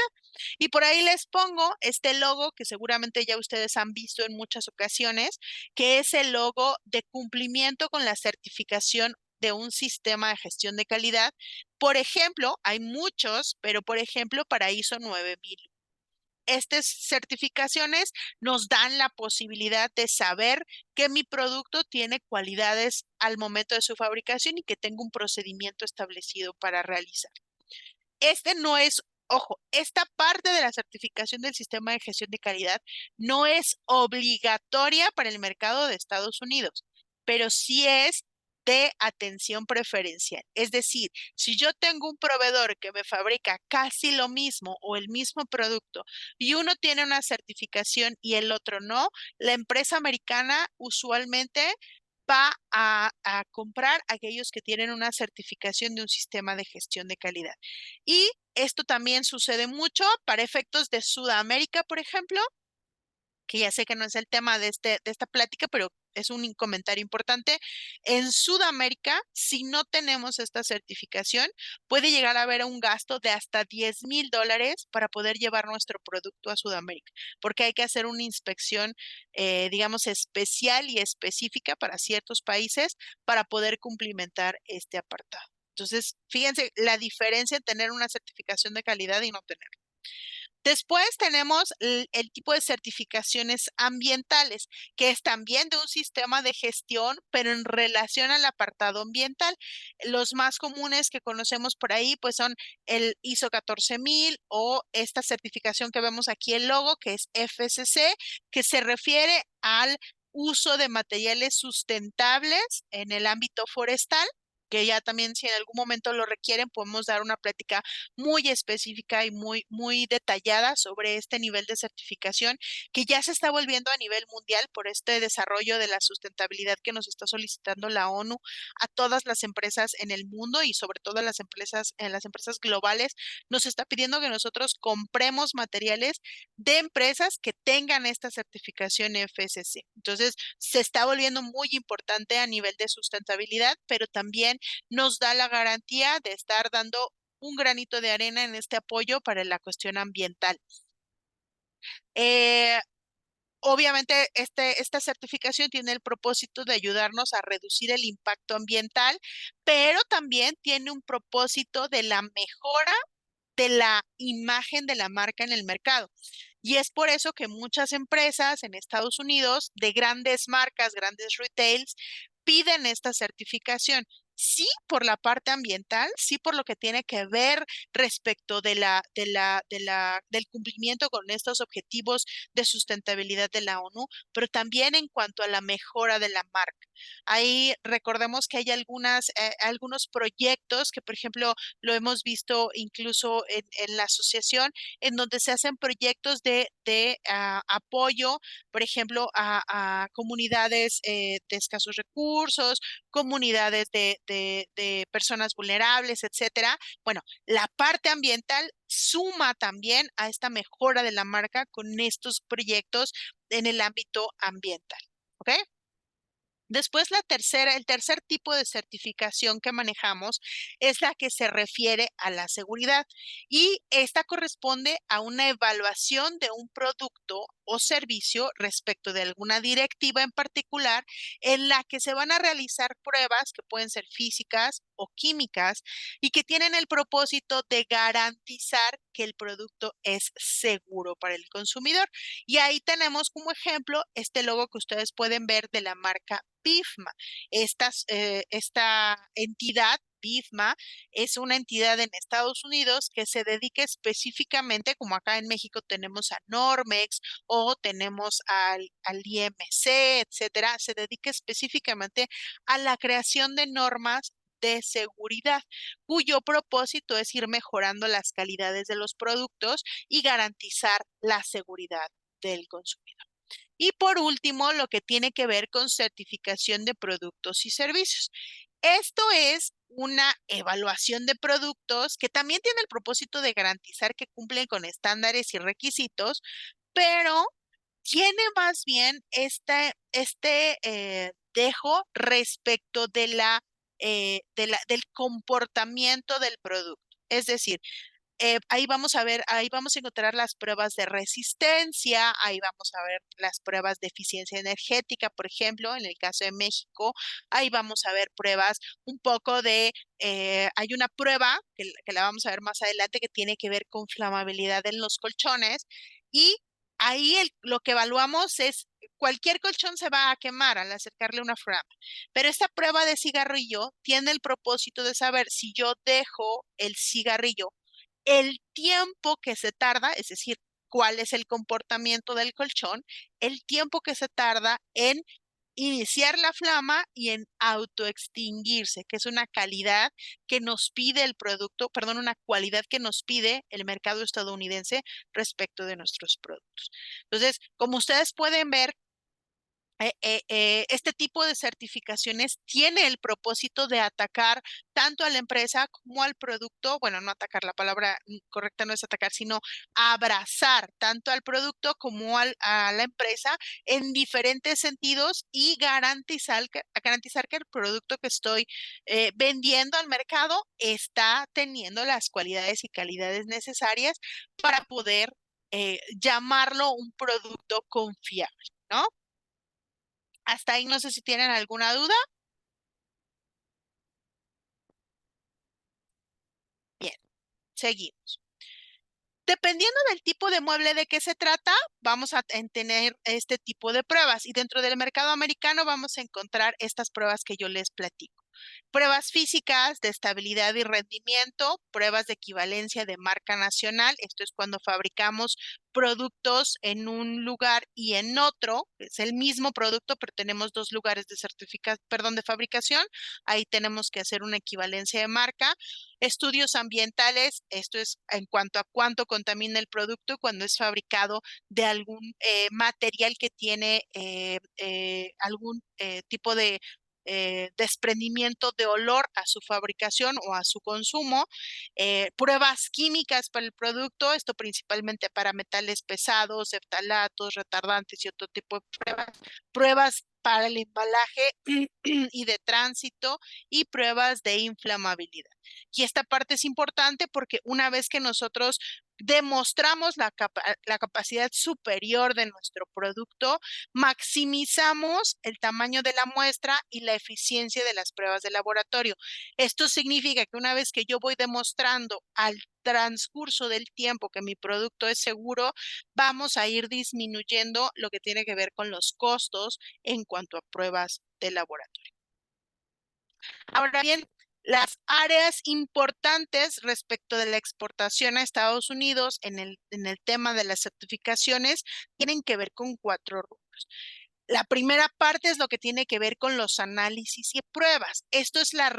Y por ahí les pongo este logo que seguramente ya ustedes han visto en muchas ocasiones, que es el logo de cumplimiento con la certificación de un sistema de gestión de calidad. Por ejemplo, hay muchos, pero por ejemplo, para ISO 9000. Estas certificaciones nos dan la posibilidad de saber que mi producto tiene cualidades al momento de su fabricación y que tengo un procedimiento establecido para realizar. Este no es, ojo, esta parte de la certificación del sistema de gestión de calidad no es obligatoria para el mercado de Estados Unidos, pero sí es de atención preferencial. Es decir, si yo tengo un proveedor que me fabrica casi lo mismo o el mismo producto y uno tiene una certificación y el otro no, la empresa americana usualmente va a comprar aquellos que tienen una certificación de un sistema de gestión de calidad. Y esto también sucede mucho para efectos de Sudamérica, por ejemplo, que ya sé que no es el tema de esta plática, pero es un comentario importante. En Sudamérica, si no tenemos esta certificación, puede llegar a haber un gasto de hasta $10,000 para poder llevar nuestro producto a Sudamérica, porque hay que hacer una inspección, digamos, especial y específica para ciertos países para poder cumplimentar este apartado. Entonces, fíjense la diferencia en tener una certificación de calidad y no tener. Después tenemos el tipo de certificaciones ambientales, que es también de un sistema de gestión, pero en relación al apartado ambiental. Los más comunes que conocemos por ahí, pues son el ISO 14000 o esta certificación que vemos aquí el logo, que es FSC, que se refiere al uso de materiales sustentables en el ámbito forestal, que ya también si en algún momento lo requieren, podemos dar una plática muy específica y muy detallada sobre este nivel de certificación que ya se está volviendo a nivel mundial por este desarrollo de la sustentabilidad que nos está solicitando la ONU a todas las empresas en el mundo y sobre todo en las empresas globales. Nos está pidiendo que nosotros compremos materiales de empresas que tengan esta certificación FSC. Entonces, se está volviendo muy importante a nivel de sustentabilidad, pero también nos da la garantía de estar dando un granito de arena en este apoyo para la cuestión ambiental. Eh, Obviamente, esta certificación tiene el propósito de ayudarnos a reducir el impacto ambiental, pero también tiene un propósito de la mejora de la imagen de la marca en el mercado. Y es por eso que muchas empresas en Estados Unidos, de grandes marcas, grandes retails, piden esta certificación. Sí por la parte ambiental, sí por lo que tiene que ver respecto del cumplimiento con estos objetivos de sustentabilidad de la ONU, pero también en cuanto a la mejora de la marca. Ahí recordemos que hay algunos proyectos que, por ejemplo, lo hemos visto incluso en la asociación, en donde se hacen proyectos de apoyo, por ejemplo, a comunidades de escasos recursos, comunidades de personas vulnerables, etcétera. Bueno, la parte ambiental suma también a esta mejora de la marca con estos proyectos en el ámbito ambiental. ¿Ok? Después, el tercer tipo de certificación que manejamos es la que se refiere a la seguridad y esta corresponde a una evaluación de un producto o servicio respecto de alguna directiva en particular en la que se van a realizar pruebas que pueden ser físicas o químicas y que tienen el propósito de garantizar que el producto es seguro para el consumidor. Y ahí tenemos como ejemplo este logo que ustedes pueden ver de la marca BIFMA. Esta entidad, BIFMA, es una entidad en Estados Unidos que se dedica específicamente, como acá en México tenemos a Normex o tenemos al IMC, etcétera, se dedica específicamente a la creación de normas de seguridad, cuyo propósito es ir mejorando las calidades de los productos y garantizar la seguridad del consumidor. Y por último, lo que tiene que ver con certificación de productos y servicios. Esto es una evaluación de productos que también tiene el propósito de garantizar que cumplen con estándares y requisitos, pero tiene más bien dejo respecto del comportamiento del producto. Es decir, ahí vamos a ver, ahí vamos a encontrar las pruebas de resistencia, ahí vamos a ver las pruebas de eficiencia energética, por ejemplo, en el caso de México, ahí vamos a ver pruebas un poco hay una prueba que la vamos a ver más adelante que tiene que ver con flamabilidad en los colchones y ahí lo que evaluamos es cualquier colchón se va a quemar al acercarle una flama, pero esta prueba de cigarrillo tiene el propósito de saber si yo dejo el cigarrillo el tiempo que se tarda, es decir, cuál es el comportamiento del colchón, el tiempo que se tarda en iniciar la flama y en autoextinguirse, que es una calidad que nos pide el producto, perdón, una cualidad que nos pide el mercado estadounidense respecto de nuestros productos. Entonces, como ustedes pueden ver, este tipo de certificaciones tiene el propósito de atacar tanto a la empresa como al producto, bueno, no atacar, la palabra correcta no es atacar, sino abrazar tanto al producto como a la empresa en diferentes sentidos y garantizar que el producto que estoy vendiendo al mercado está teniendo las cualidades y calidades necesarias para poder llamarlo un producto confiable, ¿no? Hasta ahí no sé si tienen alguna duda. Bien, seguimos. Dependiendo del tipo de mueble de que se trata, vamos a tener este tipo de pruebas y dentro del mercado americano vamos a encontrar estas pruebas que yo les platico. Pruebas físicas de estabilidad y rendimiento, pruebas de equivalencia de marca nacional, esto es cuando fabricamos productos en un lugar y en otro, es el mismo producto, pero tenemos dos lugares de fabricación, ahí tenemos que hacer una equivalencia de marca. Estudios ambientales, esto es en cuanto a cuánto contamina el producto cuando es fabricado de algún material que tiene algún tipo de desprendimiento de olor a su fabricación o a su consumo, pruebas químicas para el producto, esto principalmente para metales pesados, eftalatos, retardantes y otro tipo de pruebas para el embalaje y de tránsito y pruebas de inflamabilidad. Y esta parte es importante porque una vez que nosotros demostramos la capacidad superior de nuestro producto, maximizamos el tamaño de la muestra y la eficiencia de las pruebas de laboratorio. Esto significa que una vez que yo voy demostrando al transcurso del tiempo que mi producto es seguro, vamos a ir disminuyendo lo que tiene que ver con los costos en cuanto a pruebas de laboratorio. Ahora bien, las áreas importantes respecto de la exportación a Estados Unidos en el tema de las certificaciones tienen que ver con cuatro rubros. La primera parte es lo que tiene que ver con los análisis y pruebas. Esto es la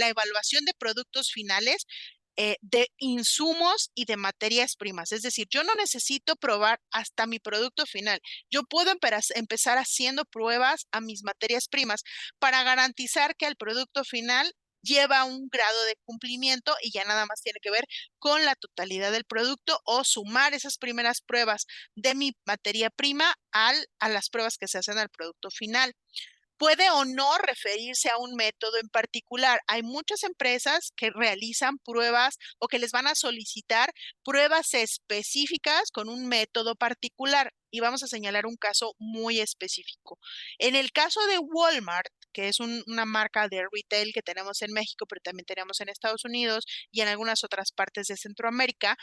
evaluación de productos finales, de insumos y de materias primas. Es decir, yo no necesito probar hasta mi producto final. Yo puedo empezar haciendo pruebas a mis materias primas para garantizar que el producto final lleva un grado de cumplimiento y ya nada más tiene que ver con la totalidad del producto o sumar esas primeras pruebas de mi materia prima a las pruebas que se hacen al producto final. Puede o no referirse a un método en particular. Hay muchas empresas que realizan pruebas o que les van a solicitar pruebas específicas con un método particular. Y vamos a señalar un caso muy específico. En el caso de Walmart, que es una marca de retail que tenemos en México, pero también tenemos en Estados Unidos y en algunas otras partes de Centroamérica,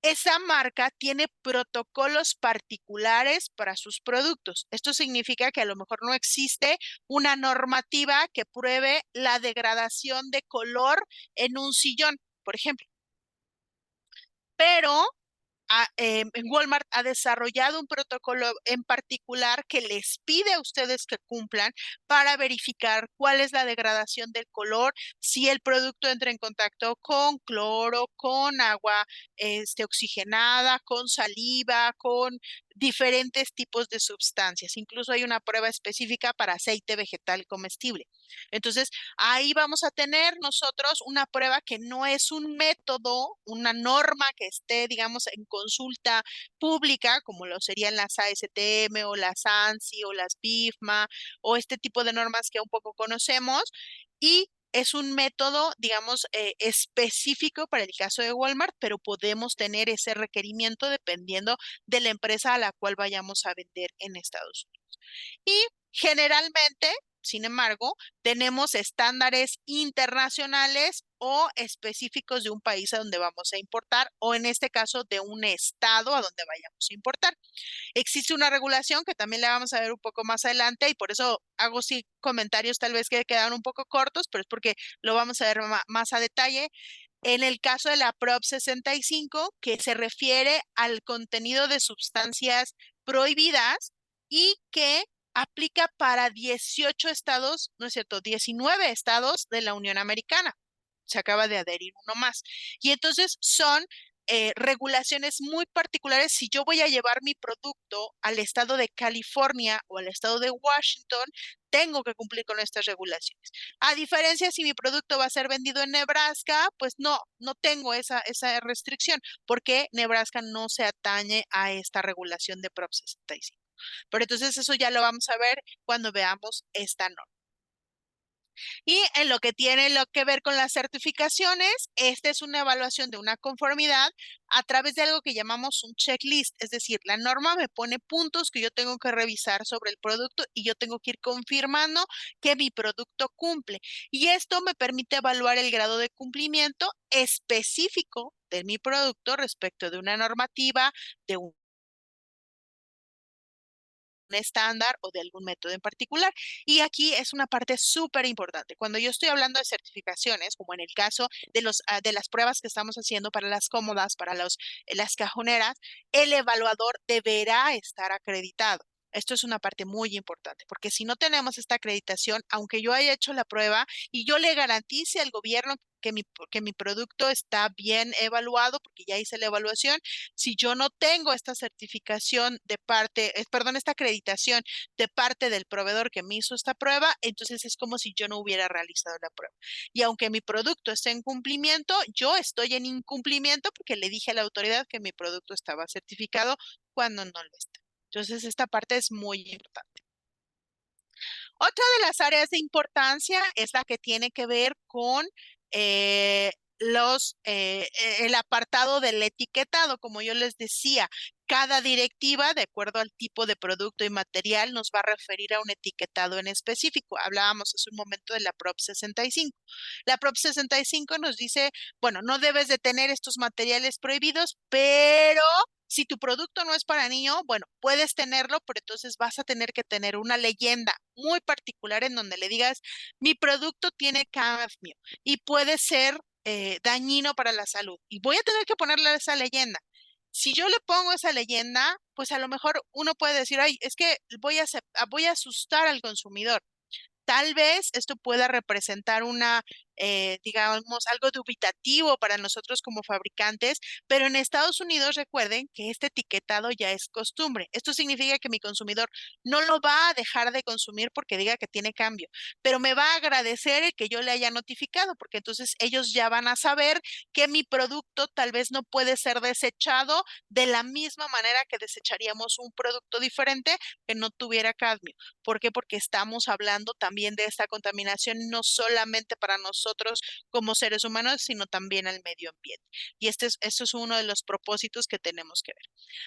esa marca tiene protocolos particulares para sus productos. Esto significa que a lo mejor no existe una normativa que pruebe la degradación de color en un sillón, por ejemplo. Pero Walmart ha desarrollado un protocolo en particular que les pide a ustedes que cumplan para verificar cuál es la degradación del color, si el producto entra en contacto con cloro, con agua oxigenada, con saliva, con diferentes tipos de sustancias. Incluso hay una prueba específica para aceite vegetal comestible. Entonces, ahí vamos a tener nosotros una prueba que no es un método, una norma que esté, digamos, en consulta pública, como lo serían las ASTM o las ANSI o las BIFMA o este tipo de normas que un poco conocemos. Y es un método, digamos, específico para el caso de Walmart, pero podemos tener ese requerimiento dependiendo de la empresa a la cual vayamos a vender en Estados Unidos. Y generalmente, sin embargo, tenemos estándares internacionales o específicos de un país a donde vamos a importar, o en este caso de un estado a donde vayamos a importar. Existe una regulación que también la vamos a ver un poco más adelante y por eso hago sí comentarios tal vez que quedan un poco cortos, pero es porque lo vamos a ver más a detalle. En el caso de la Prop 65, que se refiere al contenido de sustancias prohibidas y que aplica para 18 estados, no es cierto, 19 estados de la Unión Americana. Se acaba de adherir uno más. Y entonces son regulaciones muy particulares. Si yo voy a llevar mi producto al estado de California o al estado de Washington, tengo que cumplir con estas regulaciones. A diferencia, si mi producto va a ser vendido en Nebraska, pues no tengo esa restricción, porque Nebraska no se atañe a esta regulación de Prop 65. Pero entonces eso ya lo vamos a ver cuando veamos esta norma. Y en lo que tiene lo que ver con las certificaciones, esta es una evaluación de una conformidad a través de algo que llamamos un checklist, es decir, la norma me pone puntos que yo tengo que revisar sobre el producto y yo tengo que ir confirmando que mi producto cumple. Y esto me permite evaluar el grado de cumplimiento específico de mi producto respecto de una normativa, de un estándar o de algún método en particular. Y aquí es una parte súper importante. Cuando yo estoy hablando de certificaciones, como en el caso de de las pruebas que estamos haciendo para las cómodas, para las cajoneras, el evaluador deberá estar acreditado. Esto es una parte muy importante, porque si no tenemos esta acreditación, aunque yo haya hecho la prueba y yo le garantice al gobierno que mi producto está bien evaluado, porque ya hice la evaluación, si yo no tengo esta certificación de parte, perdón, esta acreditación de parte del proveedor que me hizo esta prueba, entonces es como si yo no hubiera realizado la prueba. Y aunque mi producto esté en cumplimiento, yo estoy en incumplimiento porque le dije a la autoridad que mi producto estaba certificado cuando no lo está. Entonces, esta parte es muy importante. Otra de las áreas de importancia es la que tiene que ver con eh, el apartado del etiquetado. Como yo les decía, cada directiva, de acuerdo al tipo de producto y material, nos va a referir a un etiquetado en específico. Hablábamos hace un momento de la Prop 65. La Prop 65 nos dice, bueno, no debes de tener estos materiales prohibidos, pero si tu producto no es para niño, bueno, puedes tenerlo, pero entonces vas a tener que tener una leyenda muy particular en donde le digas, mi producto tiene cadmio y puede ser dañino para la salud. Y voy a tener que ponerle esa leyenda. Si yo le pongo esa leyenda, pues a lo mejor uno puede decir, ay, es que voy a asustar al consumidor. Tal vez esto pueda representar digamos, algo dubitativo para nosotros como fabricantes, pero en Estados Unidos recuerden que este etiquetado ya es costumbre. Esto significa que mi consumidor no lo va a dejar de consumir porque diga que tiene cambio, pero me va a agradecer el que yo le haya notificado, porque entonces ellos ya van a saber que mi producto tal vez no puede ser desechado de la misma manera que desecharíamos un producto diferente que no tuviera cadmio. ¿Por qué? Porque estamos hablando también de esta contaminación no solamente para nosotros como seres humanos, sino también al medio ambiente. Y esto es uno de los propósitos que tenemos que ver.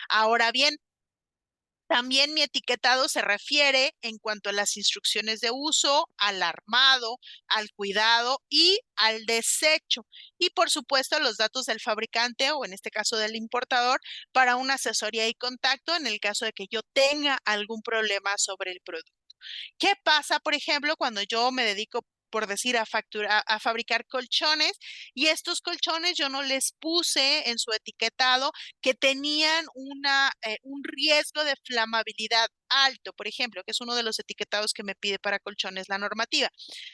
Ahora bien, También mi etiquetado se refiere en cuanto a las instrucciones de uso, al armado, al cuidado y al desecho. Y por supuesto los datos del fabricante o en este caso del importador para una asesoría y contacto en el caso de que yo tenga algún problema sobre el producto. ¿Qué pasa, por ejemplo, cuando yo me dedico, por decir, a fabricar colchones y estos colchones yo no les puse en su etiquetado que tenían un riesgo de flamabilidad alto, por ejemplo, que es uno de los etiquetados que me pide para colchones la normativa?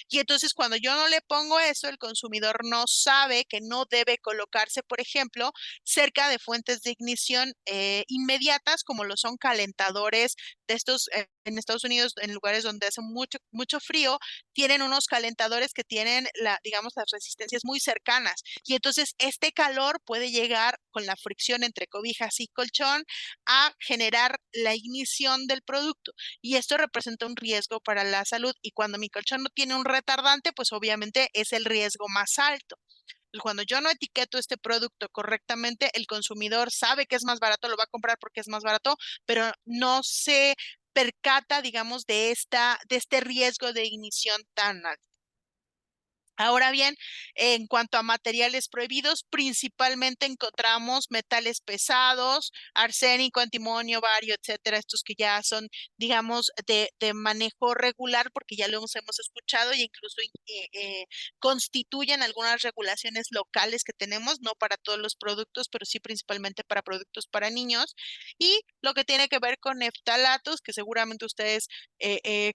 Y entonces cuando yo no le pongo eso, el consumidor no sabe que no debe colocarse, por ejemplo, cerca de fuentes de ignición inmediatas, como lo son calentadores de estos, en Estados Unidos, en lugares donde hace mucho frío, tienen unos calentadores que tienen, digamos, las resistencias muy cercanas. Y entonces este calor puede llegar con la fricción entre cobijas y colchón a generar la ignición del producto. Y esto representa un riesgo para la salud. Y cuando mi colchón no tiene un retardante, pues obviamente es el riesgo más alto. Cuando yo no etiqueto este producto correctamente, el consumidor sabe que es más barato, lo va a comprar porque es más barato, pero no se percata, digamos, de este riesgo de ignición tan alto. Ahora bien, en cuanto a materiales prohibidos, principalmente encontramos metales pesados, arsénico, antimonio, bario, etcétera, estos que ya son, digamos, de manejo regular, porque ya lo hemos escuchado e incluso constituyen algunas regulaciones locales que tenemos, no para todos los productos, pero sí principalmente para productos para niños. Y lo que tiene que ver con neftalatos, que seguramente ustedes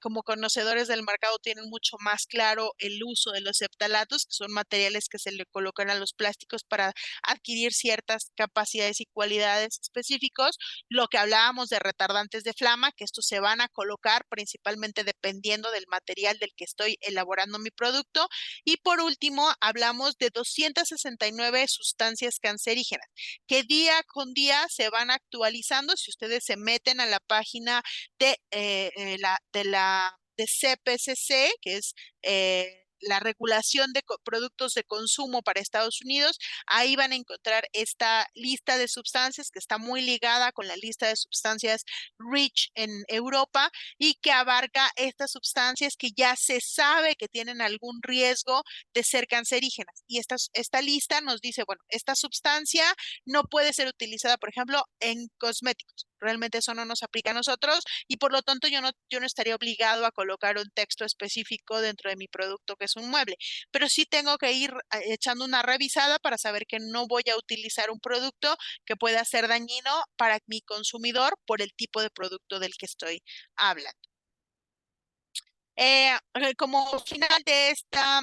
como conocedores del mercado tienen mucho más claro el uso de los phtalatos, que son materiales que se le colocan a los plásticos para adquirir ciertas capacidades y cualidades específicos. Lo que hablábamos de retardantes de flama, que estos se van a colocar principalmente dependiendo del material del que estoy elaborando mi producto. Y por último, hablamos de 269 sustancias cancerígenas, que día con día se van actualizando. Si ustedes se meten a la página de CPCC, que es la regulación de productos de consumo para Estados Unidos. Ahí van a encontrar esta lista de sustancias que está muy ligada con la lista de sustancias REACH en Europa y que abarca estas sustancias que ya se sabe que tienen algún riesgo de ser cancerígenas. Y esta lista nos dice, bueno, esta sustancia no puede ser utilizada, por ejemplo, en cosméticos. Realmente eso no nos aplica a nosotros y por lo tanto yo no estaría obligado a colocar un texto específico dentro de mi producto que es un mueble, pero sí tengo que ir echando una revisada para saber que no voy a utilizar un producto que pueda ser dañino para mi consumidor por el tipo de producto del que estoy hablando. Como final de esta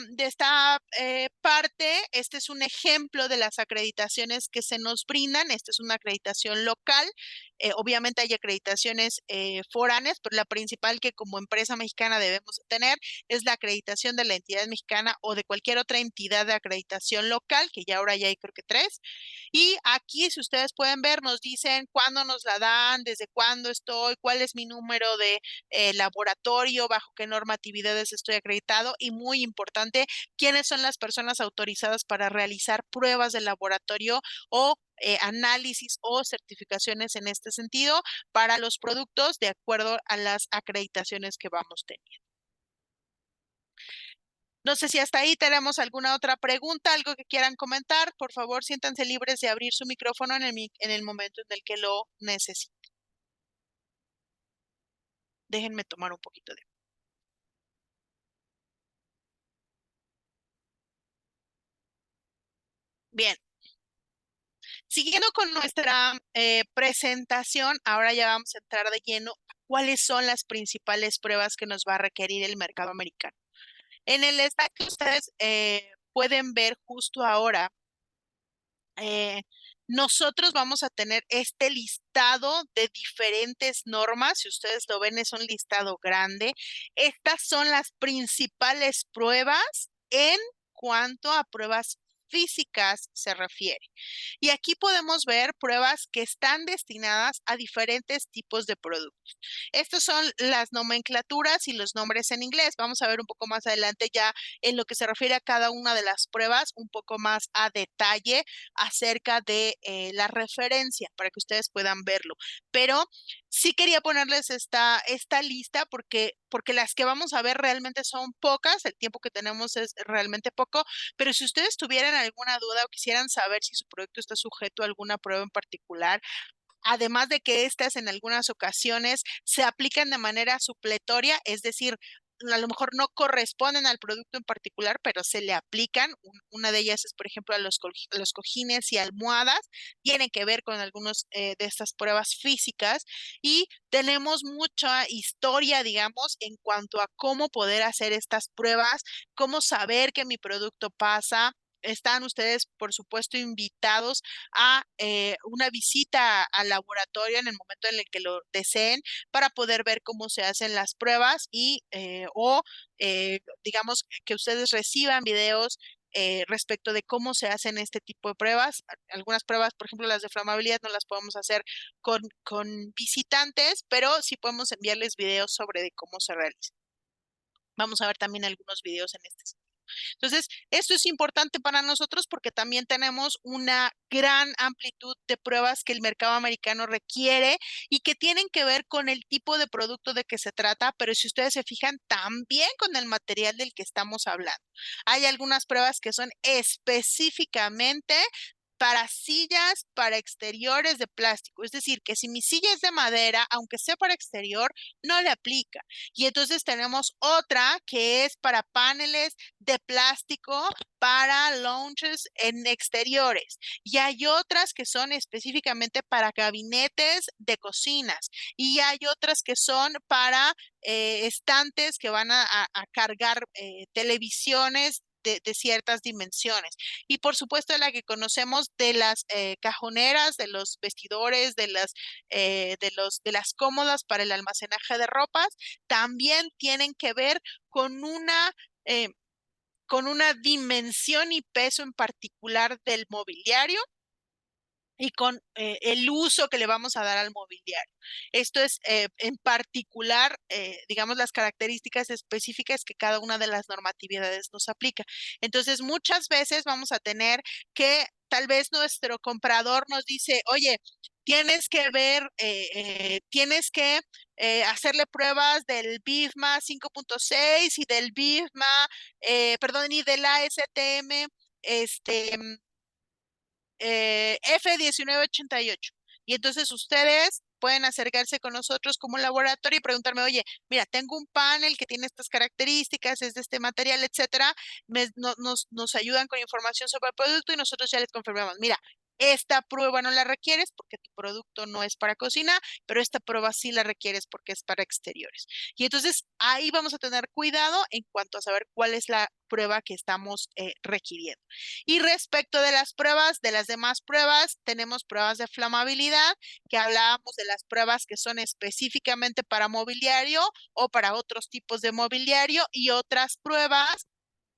parte, este es un ejemplo de las acreditaciones que se nos brindan. Esta es una acreditación local. Obviamente hay acreditaciones foráneas, pero la principal que como empresa mexicana debemos tener es la acreditación de la entidad mexicana o de cualquier otra entidad de acreditación local, que ya ahora ya hay creo que 3. Y aquí, si ustedes pueden ver, nos dicen cuándo nos la dan, desde cuándo estoy, cuál es mi número de laboratorio, bajo qué normatividades estoy acreditado y muy importante, quiénes son las personas autorizadas para realizar pruebas de laboratorio o análisis o certificaciones en este sentido para los productos de acuerdo a las acreditaciones que vamos teniendo. No sé si hasta ahí tenemos alguna otra pregunta, algo que quieran comentar. Por favor, siéntanse libres de abrir su micrófono en el momento en el que lo necesiten. Déjenme tomar un poquito de... Bien. Siguiendo con nuestra presentación, ahora ya vamos a entrar de lleno a cuáles son las principales pruebas que nos va a requerir el mercado americano. En el slide que ustedes pueden ver justo ahora, eh, nosotros vamos a tener este listado de diferentes normas. Si ustedes lo ven, es un listado grande. Estas son las principales pruebas en cuanto a pruebas físicas se refiere. Y aquí podemos ver pruebas que están destinadas a diferentes tipos de productos. Estas son las nomenclaturas y los nombres en inglés. Vamos a ver un poco más adelante ya en lo que se refiere a cada una de las pruebas, un poco más a detalle acerca de la referencia para que ustedes puedan verlo. Pero sí quería ponerles esta lista porque las que vamos a ver realmente son pocas, el tiempo que tenemos es realmente poco, pero si ustedes tuvieran alguna duda o quisieran saber si su producto está sujeto a alguna prueba en particular, además de que estas en algunas ocasiones se aplican de manera supletoria, es decir, a lo mejor no corresponden al producto en particular, pero se le aplican. Una de ellas es, por ejemplo, a los cojines y almohadas. Tienen que ver con algunos de estas pruebas físicas y tenemos mucha historia, digamos, en cuanto a cómo poder hacer estas pruebas, cómo saber que mi producto pasa. Están ustedes, por supuesto, invitados a una visita al laboratorio en el momento en el que lo deseen para poder ver cómo se hacen las pruebas y digamos que ustedes reciban videos respecto de cómo se hacen este tipo de pruebas. Algunas pruebas, por ejemplo, las de flamabilidad, no las podemos hacer con visitantes, pero sí podemos enviarles videos sobre de cómo se realiza. Vamos a ver también algunos videos en este. Entonces, esto es importante para nosotros porque también tenemos una gran amplitud de pruebas que el mercado americano requiere y que tienen que ver con el tipo de producto de que se trata, pero si ustedes se fijan, también con el material del que estamos hablando. Hay algunas pruebas que son específicamente para sillas para exteriores de plástico. Es decir, que si mi silla es de madera, aunque sea para exterior, no le aplica. Y entonces tenemos otra que es para paneles de plástico para lounges en exteriores. Y hay otras que son específicamente para gabinetes de cocinas. Y hay otras que son para estantes que van a cargar televisiones de ciertas dimensiones. Y por supuesto la que conocemos de las cajoneras, de los vestidores, de las cómodas para el almacenaje de ropas, también tienen que ver con eh, con una dimensión y peso en particular del mobiliario y con el uso que le vamos a dar al mobiliario. Esto es en particular, digamos, las características específicas que cada una de las normatividades nos aplica. Entonces, muchas veces vamos a tener que tal vez nuestro comprador nos dice, oye, tienes que ver, tienes que hacerle pruebas del BIFMA 5.6 y del BIFMA, perdón, y del ASTM, este, F1988. Y entonces ustedes pueden acercarse con nosotros como laboratorio y preguntarme, oye, mira, tengo un panel que tiene estas características, es de este material, etcétera. Nos ayudan con información sobre el producto y nosotros ya les confirmamos, mira, esta prueba no la requieres porque tu producto no es para cocina, pero esta prueba sí la requieres porque es para exteriores. Y entonces ahí vamos a tener cuidado en cuanto a saber cuál es la prueba que estamos requiriendo. Y respecto de las pruebas, de las demás pruebas, tenemos pruebas de flamabilidad, que hablábamos de las pruebas que son específicamente para mobiliario o para otros tipos de mobiliario y otras pruebas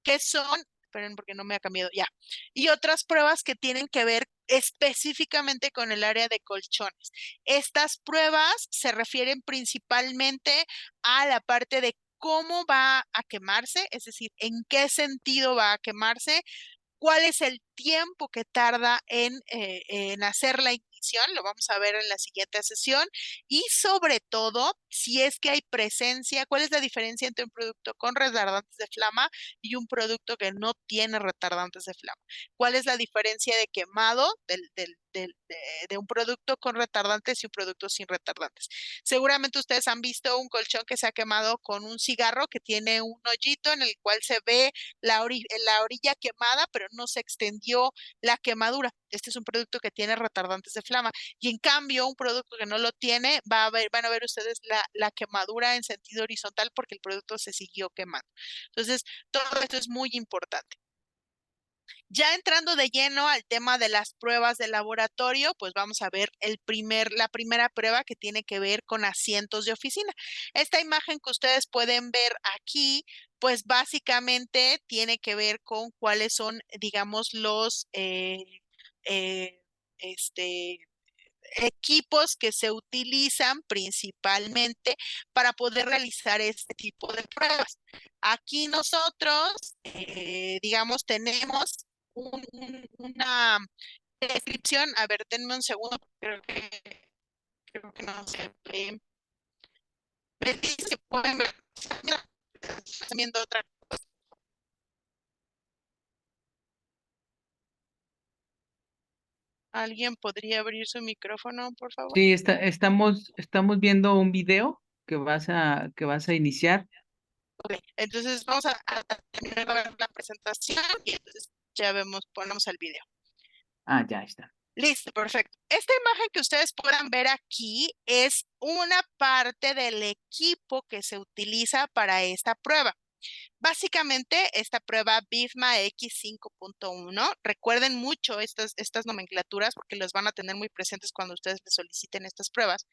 que son, esperen porque no me ha cambiado ya, y otras pruebas que tienen que ver específicamente con el área de colchones. Estas pruebas se refieren principalmente a la parte de cómo va a quemarse, es decir, en qué sentido va a quemarse, cuál es el tiempo que tarda en hacer la ignición, lo vamos a ver en la siguiente sesión, y sobre todo, si es que hay presencia, cuál es la diferencia entre un producto con retardantes de flama y un producto que no tiene retardantes de flama. ¿Cuál es la diferencia de quemado de un producto con retardantes y un producto sin retardantes? Seguramente ustedes han visto un colchón que se ha quemado con un cigarro que tiene un hoyito en el cual se ve la orilla quemada, pero no se extendió la quemadura. Este es un producto que tiene retardantes de flama. Y en cambio, un producto que no lo tiene, van a ver ustedes la quemadura en sentido horizontal porque el producto se siguió quemando. Entonces, todo esto es muy importante. Ya entrando de lleno al tema de las pruebas de laboratorio, pues vamos a ver la primera prueba que tiene que ver con asientos de oficina. Esta imagen que ustedes pueden ver aquí, pues básicamente tiene que ver con cuáles son, digamos, los este, equipos que se utilizan principalmente para poder realizar este tipo de pruebas. Aquí nosotros, digamos, tenemos una descripción. A ver, denme un segundo, creo creo que no se ve. Me dice que pueden ver. Mira, están viendo otra. ¿Alguien podría abrir su micrófono, por favor? Sí, estamos viendo un video que vas a iniciar. Ok, entonces vamos a terminar de ver la presentación y entonces ya vemos, ponemos el video. Ah, ya está. Listo, perfecto. Esta imagen que ustedes puedan ver aquí es una parte del equipo que se utiliza para esta prueba. Básicamente, esta prueba BIFMA X5.1, recuerden mucho estas nomenclaturas porque los van a tener muy presentes cuando ustedes les soliciten estas pruebas.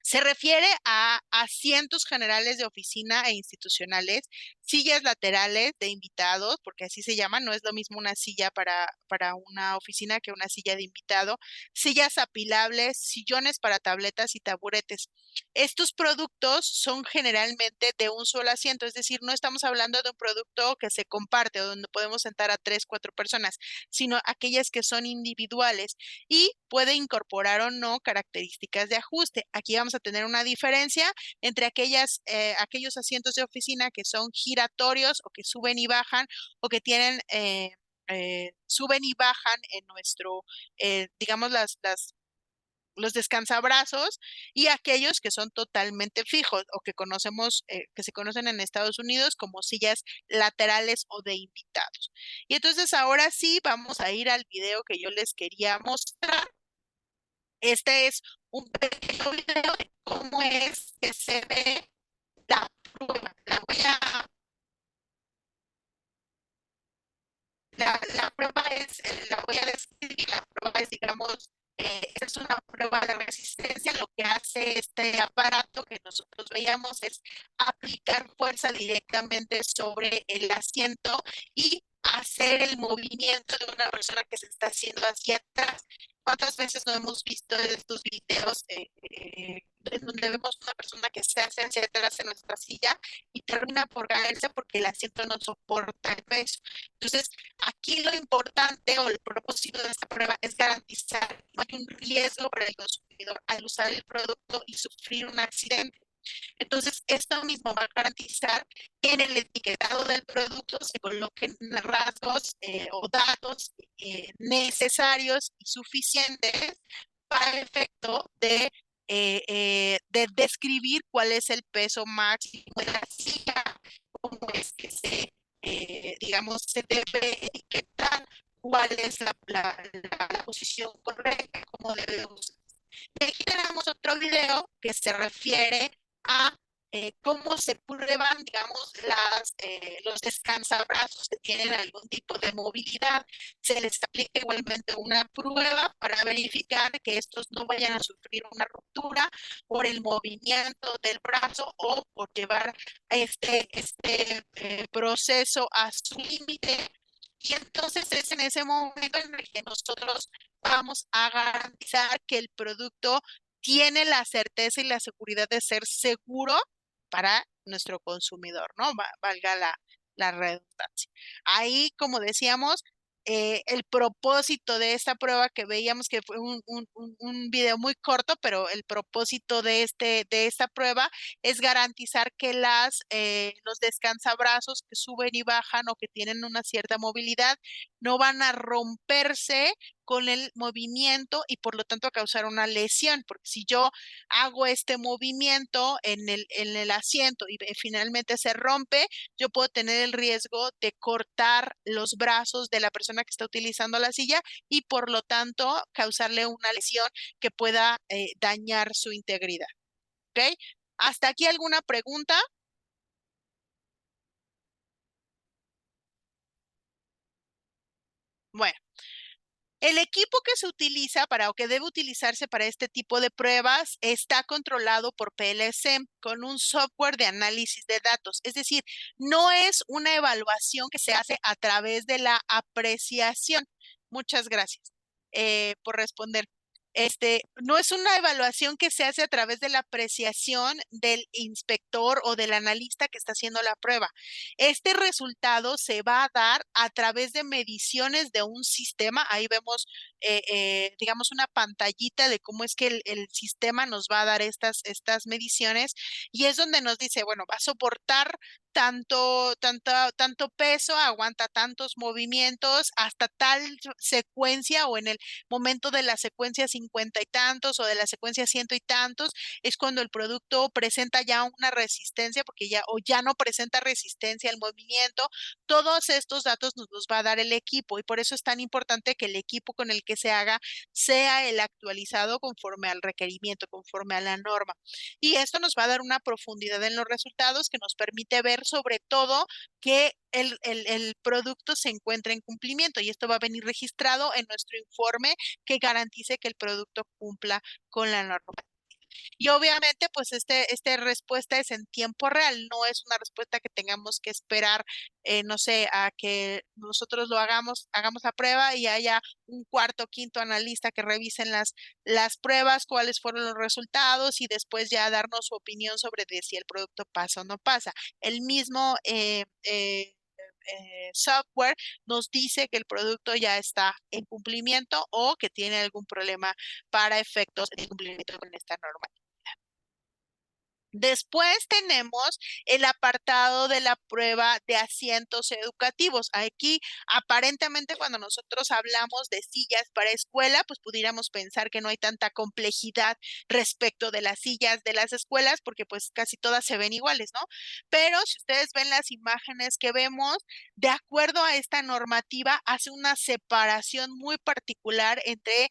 Se refiere a asientos generales de oficina e institucionales, sillas laterales de invitados, porque así se llama, no es lo mismo una silla para una oficina que una silla de invitado, sillas apilables, sillones para tabletas y taburetes. Estos productos son generalmente de un solo asiento, es decir, no estamos hablando de un producto que se comparte o donde podemos sentar a 3, 4 personas, sino aquellas que son individuales y puede incorporar o no características de ajuste. Aquí vamos a tener una diferencia entre aquellos asientos de oficina que son giratorios o que suben y bajan o que tienen suben y bajan en nuestro, digamos, los descansabrazos y aquellos que son totalmente fijos o que conocemos, que se conocen en Estados Unidos como sillas laterales o de invitados. Y entonces ahora sí vamos a ir al video que yo les quería mostrar. Este es un pequeño video de cómo es que se ve la prueba. La prueba es, la voy a describir, la prueba es, digamos, es una prueba de resistencia. Lo que hace este aparato que nosotros veíamos es aplicar fuerza directamente sobre el asiento y hacer el movimiento de una persona que se está haciendo hacia atrás. ¿Cuántas veces no hemos visto estos videos en donde vemos una persona que se hace hacia atrás en nuestra silla y termina por caerse porque el asiento no soporta el peso? Entonces, aquí lo importante o el propósito de esta prueba es garantizar que no hay un riesgo para el consumidor al usar el producto y sufrir un accidente. Entonces, esto mismo va a garantizar que en el etiquetado del producto se coloquen rasgos o datos necesarios y suficientes para el efecto de describir cuál es el peso máximo de la silla, cómo es que digamos, se debe etiquetar cuál es la posición correcta, cómo debe usar. Y aquí tenemos otro video que se refiere a cómo se prueban, digamos, los descansabrazos que tienen algún tipo de movilidad. Se les aplica igualmente una prueba para verificar que estos no vayan a sufrir una ruptura por el movimiento del brazo o por llevar este proceso a su límite. Y entonces es en ese momento en el que nosotros vamos a garantizar que el producto tiene la certeza y la seguridad de ser seguro para nuestro consumidor, ¿no? Valga la redundancia. Ahí, como decíamos, el propósito de esta prueba que veíamos que fue un video muy corto, pero el propósito de esta prueba es garantizar que los descansabrazos que suben y bajan o que tienen una cierta movilidad no van a romperse con el movimiento y por lo tanto a causar una lesión, porque si yo hago este movimiento en el asiento y finalmente se rompe, yo puedo tener el riesgo de cortar los brazos de la persona que está utilizando la silla y por lo tanto causarle una lesión que pueda dañar su integridad. ¿Ok? ¿Hasta aquí alguna pregunta? Bueno. El equipo que se utiliza para o que debe utilizarse para este tipo de pruebas está controlado por PLC con un software de análisis de datos. Es decir, no es una evaluación que se hace a través de la apreciación. Muchas gracias por responder. No es una evaluación que se hace a través de la apreciación del inspector o del analista que está haciendo la prueba. Este resultado se va a dar a través de mediciones de un sistema. Ahí vemos, digamos, una pantallita de cómo es que el sistema nos va a dar estas mediciones y es donde nos dice, bueno, va a soportar tanto peso, aguanta tantos movimientos hasta tal secuencia o en el momento de la secuencia 50 y tantos o de la secuencia ciento y tantos, es cuando el producto presenta ya una resistencia porque ya o ya no presenta resistencia al movimiento. Todos estos datos nos los va a dar el equipo y por eso es tan importante que el equipo con el que se haga sea el actualizado conforme al requerimiento, conforme a la norma. Y esto nos va a dar una profundidad en los resultados que nos permite ver sobre todo que el producto se encuentra en cumplimiento y esto va a venir registrado en nuestro informe que garantice que el producto cumpla con la norma. Y obviamente, pues esta respuesta es en tiempo real, no es una respuesta que tengamos que esperar, no sé, a que nosotros lo hagamos la prueba y haya un cuarto, quinto analista que revisen las pruebas, cuáles fueron los resultados y después ya darnos su opinión sobre de si el producto pasa o no pasa. El mismo software nos dice que el producto ya está en cumplimiento o que tiene algún problema para efectos de cumplimiento con esta norma. Después tenemos el apartado de la prueba de asientos educativos. Aquí, aparentemente, cuando nosotros hablamos de sillas para escuela, pues pudiéramos pensar que no hay tanta complejidad respecto de las sillas de las escuelas, porque pues casi todas se ven iguales, ¿no? Pero si ustedes ven las imágenes que vemos, de acuerdo a esta normativa, hace una separación muy particular entre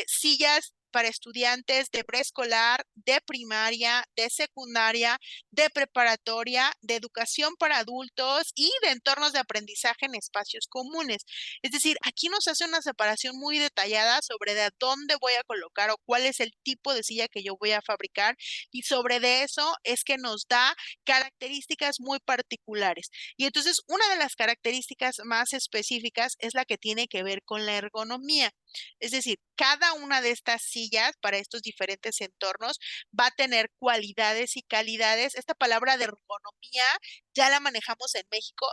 sillas para estudiantes de preescolar, de primaria, de secundaria, de preparatoria, de educación para adultos y de entornos de aprendizaje en espacios comunes. Es decir, aquí nos hace una separación muy detallada sobre de dónde voy a colocar o cuál es el tipo de silla que yo voy a fabricar y sobre de eso es que nos da características muy particulares. Y entonces una de las características más específicas es la que tiene que ver con la ergonomía. Es decir, cada una de estas sillas para estos diferentes entornos va a tener cualidades y calidades. Esta palabra de ergonomía ya la manejamos en México.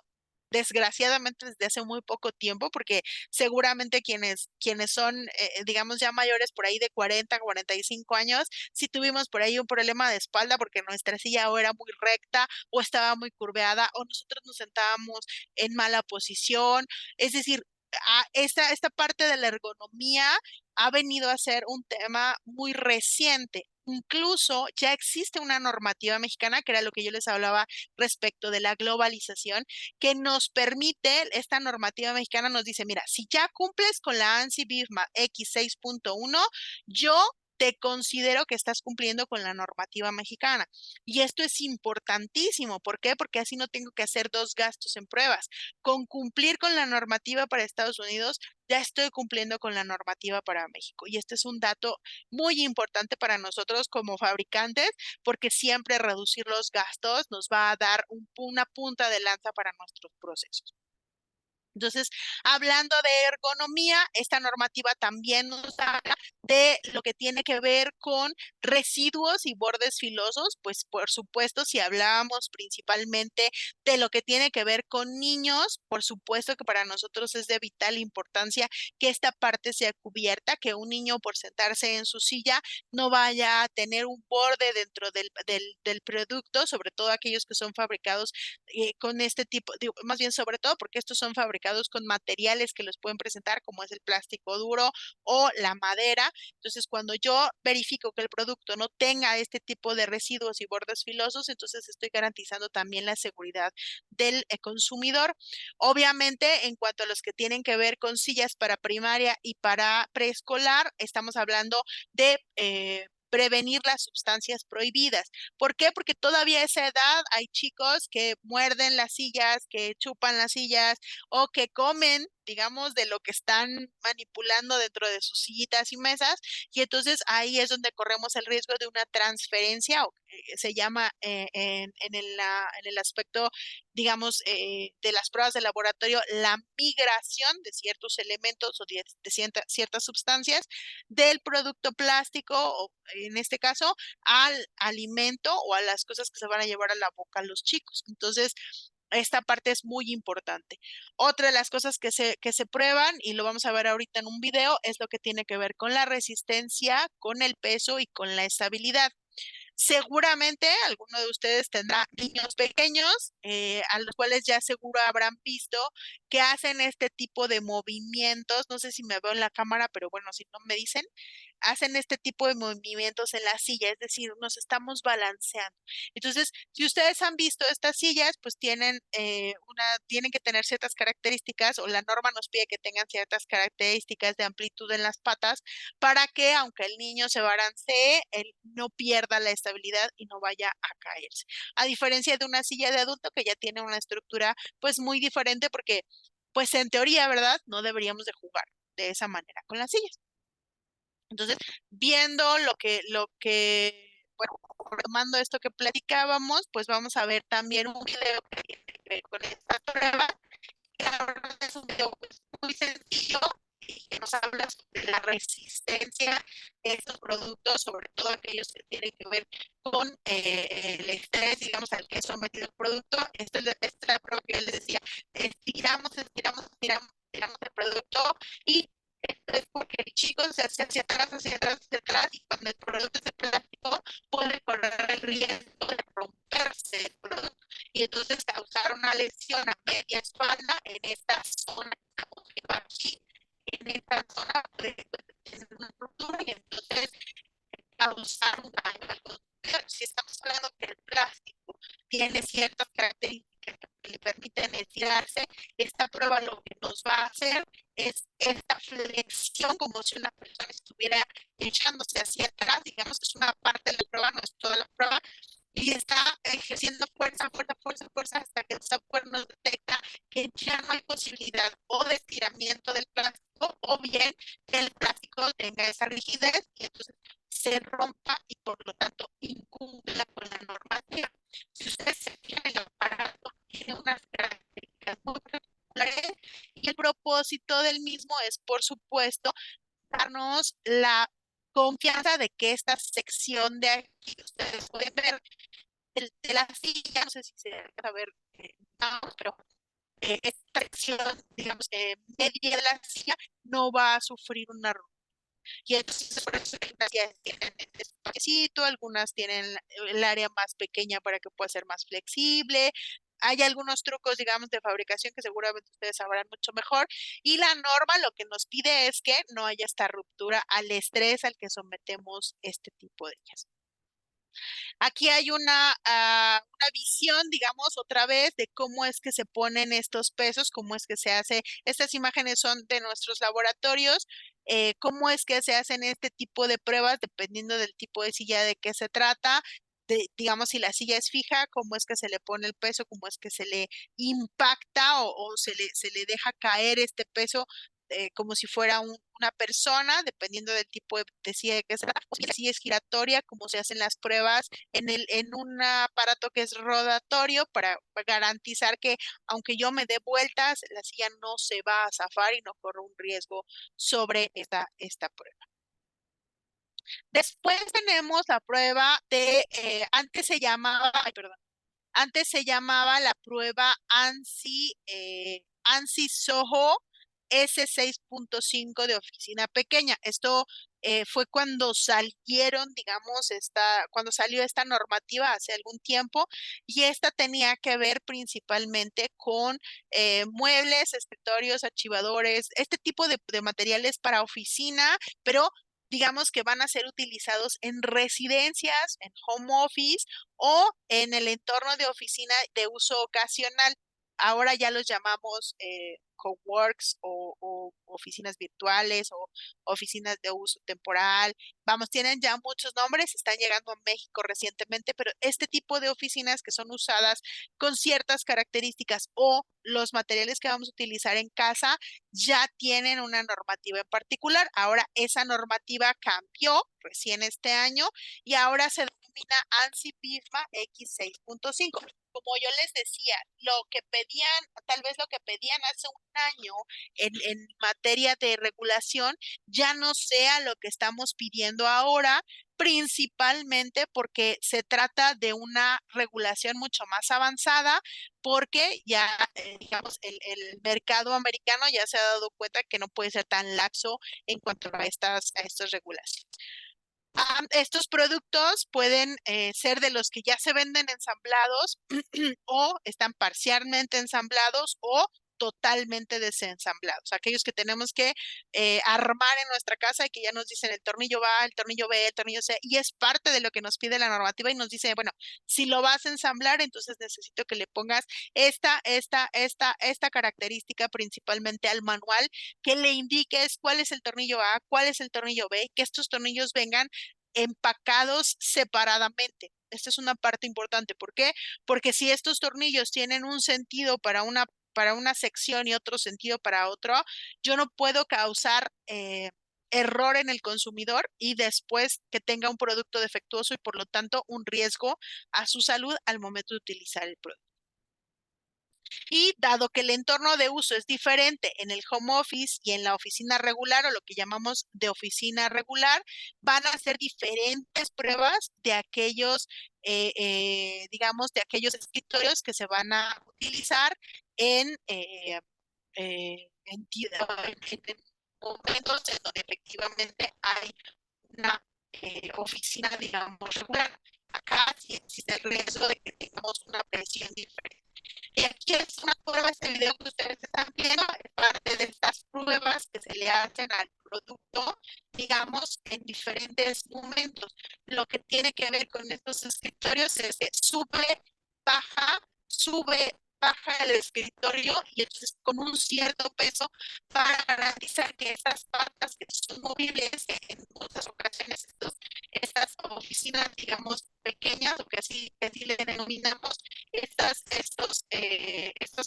Desgraciadamente desde hace muy poco tiempo, porque seguramente quienes son, digamos, ya mayores por ahí de 40, 45 años, si tuvimos por ahí un problema de espalda porque nuestra silla o era muy recta o estaba muy curveada o nosotros nos sentábamos en mala posición. Es decir, esta parte de la ergonomía ha venido a ser un tema muy reciente. Incluso ya existe una normativa mexicana, que era lo que yo les hablaba respecto de la globalización, que nos permite, esta normativa mexicana nos dice, mira, si ya cumples con la ANSI BIFMA X6.1, yo te considero que estás cumpliendo con la normativa mexicana. Y esto es importantísimo. ¿Por qué? Porque así no tengo que hacer dos gastos en pruebas. Con cumplir con la normativa para Estados Unidos, ya estoy cumpliendo con la normativa para México. Y este es un dato muy importante para nosotros como fabricantes, porque siempre reducir los gastos nos va a dar una punta de lanza para nuestros procesos. Entonces, hablando de ergonomía, esta normativa también nos habla de lo que tiene que ver con residuos y bordes filosos, pues por supuesto, si hablábamos principalmente de lo que tiene que ver con niños, por supuesto que para nosotros es de vital importancia que esta parte sea cubierta, que un niño por sentarse en su silla no vaya a tener un borde dentro del producto, sobre todo aquellos que son fabricados con este tipo, digo, más bien sobre todo porque estos son fabricados con materiales que los pueden presentar como es el plástico duro o la madera. Entonces, cuando yo verifico que el producto no tenga este tipo de residuos y bordes filosos, entonces estoy garantizando también la seguridad del consumidor. Obviamente, en cuanto a los que tienen que ver con sillas para primaria y para preescolar, estamos hablando de prevenir las sustancias prohibidas. ¿Por qué? Porque todavía a esa edad hay chicos que muerden las sillas, que chupan las sillas o que comen digamos, de lo que están manipulando dentro de sus sillitas y mesas, y entonces ahí es donde corremos el riesgo de una transferencia, o se llama en el aspecto, digamos, de las pruebas de laboratorio, la migración de ciertos elementos o de ciertas sustancias del producto plástico, o en este caso, al alimento o a las cosas que se van a llevar a la boca a los chicos. Entonces, esta parte es muy importante. Otra de las cosas que se prueban, y lo vamos a ver ahorita en un video, es lo que tiene que ver con la resistencia, con el peso y con la estabilidad. Seguramente alguno de ustedes tendrá niños pequeños, a los cuales ya seguro habrán visto que hacen este tipo de movimientos. No sé si me veo en la cámara, pero bueno, si no me dicen, hacen este tipo de movimientos en la silla, es decir, nos estamos balanceando. Entonces, si ustedes han visto estas sillas, pues tienen que tener ciertas características, o la norma nos pide que tengan ciertas características de amplitud en las patas para que, aunque el niño se balancee, él no pierda la estabilidad y no vaya a caerse. A diferencia de una silla de adulto que ya tiene una estructura pues muy diferente, porque pues en teoría, ¿verdad? No deberíamos de jugar de esa manera con las sillas. Entonces, viendo bueno, tomando esto que platicábamos, pues vamos a ver también un video que tiene que ver con esta prueba. Que la verdad es un video pues, muy sencillo y que nos habla sobre la resistencia de estos productos, sobre todo aquellos que tienen que ver con el estrés, digamos, al que es sometido el producto. Esta es la prueba que yo les decía, estiramos el producto, y esto es porque el chico se hace hacia atrás, hacia atrás, hacia atrás, y cuando el producto es de plástico puede correr el riesgo de romperse el producto y entonces causar una lesión a media espalda en esta zona que va aquí, en esta zona puede tener una ruptura y entonces causar un daño al consumidor. Si estamos hablando que el plástico tiene ciertas características que le permiten estirarse, esta prueba lo que nos va a hacer es esta flexión, como si una persona estuviera echándose hacia atrás. Digamos que es una parte de la prueba, no es toda la prueba, y está ejerciendo fuerza, fuerza, fuerza, fuerza, hasta que el software nos detecta que ya no hay posibilidad o de estiramiento del plástico, o bien que el plástico tenga esa rigidez y entonces se rompa y por lo tanto incumpla con la normativa. Si ustedes se fijan, el aparato tiene unas características muy particulares, y el propósito del mismo es, por supuesto, darnos la confianza de que esta sección de aquí, ustedes pueden ver, de la silla, no sé si se deja ver, no, pero esta sección, digamos, media de la silla no va a sufrir una ruptura. Y entonces por eso las sillas tienen este espaciocito, algunas tienen el área más pequeña para que pueda ser más flexible. Hay algunos trucos, digamos, de fabricación que seguramente ustedes sabrán mucho mejor. Y la norma lo que nos pide es que no haya esta ruptura al estrés al que sometemos este tipo de ellas. Aquí hay una visión, digamos, otra vez, de cómo es que se ponen estos pesos, cómo es que se hace. Estas imágenes son de nuestros laboratorios, cómo es que se hacen este tipo de pruebas, dependiendo del tipo de silla de qué se trata. Digamos, si la silla es fija, cómo es que se le pone el peso, cómo es que se le impacta, o se le deja caer este peso, como si fuera una persona, dependiendo del tipo de silla de que se trata. Si la silla es giratoria, como se hacen las pruebas en un aparato que es rotatorio, para garantizar que aunque yo me dé vueltas, la silla no se va a zafar y no corro un riesgo sobre esta prueba. Después tenemos la prueba antes se llamaba, ay, perdón, antes se llamaba la prueba ANSI SOHO S6.5 de oficina pequeña. Esto fue cuando cuando salió esta normativa hace algún tiempo, y esta tenía que ver principalmente con muebles, escritorios, archivadores, este tipo de materiales para oficina, pero digamos que van a ser utilizados en residencias, en home office o en el entorno de oficina de uso ocasional. ahora ya los llamamos coworks o oficinas virtuales o oficinas de uso temporal. Vamos, tienen ya muchos nombres, están llegando a México recientemente, pero este tipo de oficinas que son usadas con ciertas características o los materiales que vamos a utilizar en casa ya tienen una normativa en particular. Ahora esa normativa cambió recién este año y ahora se denomina ANSI-BIFMA X6.5. Como yo les decía, lo que pedían, tal vez lo que pedían hace un año en materia de regulación, ya no sea lo que estamos pidiendo ahora, principalmente porque se trata de una regulación mucho más avanzada, porque ya, digamos, el mercado americano ya se ha dado cuenta que no puede ser tan laxo en cuanto a estas regulaciones. Estos productos pueden ser de los que ya se venden ensamblados o están parcialmente ensamblados o totalmente desensamblados. Aquellos que tenemos que armar en nuestra casa y que ya nos dicen el tornillo va, el tornillo B, el tornillo C, y es parte de lo que nos pide la normativa y nos dice, bueno, si lo vas a ensamblar, entonces necesito que le pongas esta característica principalmente al manual, que le indiques cuál es el tornillo A, cuál es el tornillo B, que estos tornillos vengan empacados separadamente. Esta es una parte importante. ¿Por qué? Porque si estos tornillos tienen un sentido para una sección y otro sentido para otro, yo no puedo causar error en el consumidor y después que tenga un producto defectuoso y por lo tanto un riesgo a su salud al momento de utilizar el producto. Y dado que el entorno de uso es diferente en el home office y en la oficina regular o lo que llamamos de oficina regular, van a ser diferentes pruebas de aquellos, digamos, de aquellos escritorios que se van a utilizar en, en momentos en donde efectivamente hay una oficina, digamos, regular. Acá sí existe el riesgo de que tengamos una presión diferente. Y aquí es una prueba, este video que ustedes están viendo, es parte de estas pruebas que se le hacen al producto, digamos, en diferentes momentos. Lo que tiene que ver con estos escritorios es que sube, baja el escritorio y entonces con un cierto peso para garantizar que esas patas que son movibles, que en muchas ocasiones estas oficinas, digamos, pequeñas o que así le denominamos, estos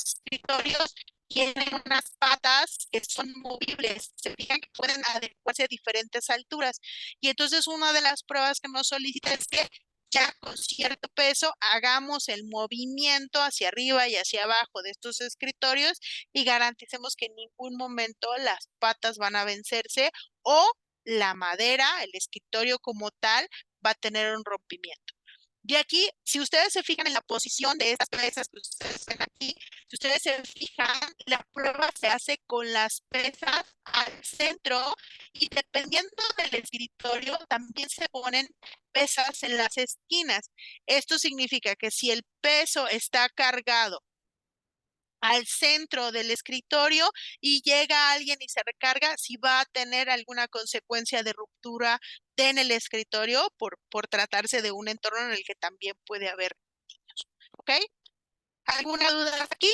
escritorios tienen unas patas que son movibles, se fijan que pueden adecuarse a diferentes alturas. Y entonces una de las pruebas que nos solicita es que ya con cierto peso hagamos el movimiento hacia arriba y hacia abajo de estos escritorios y garanticemos que en ningún momento las patas van a vencerse o la madera, el escritorio como tal, va a tener un rompimiento. De aquí, si ustedes se fijan en la posición de estas pesas que ustedes ven aquí, si ustedes se fijan, la prueba se hace con las pesas al centro y dependiendo del escritorio también se ponen pesas en las esquinas. Esto significa que si el peso está cargado al centro del escritorio y llega alguien y se recarga, si va a tener alguna consecuencia de ruptura en el escritorio por tratarse de un entorno en el que también puede haber niños. ¿Ok? ¿Alguna duda aquí?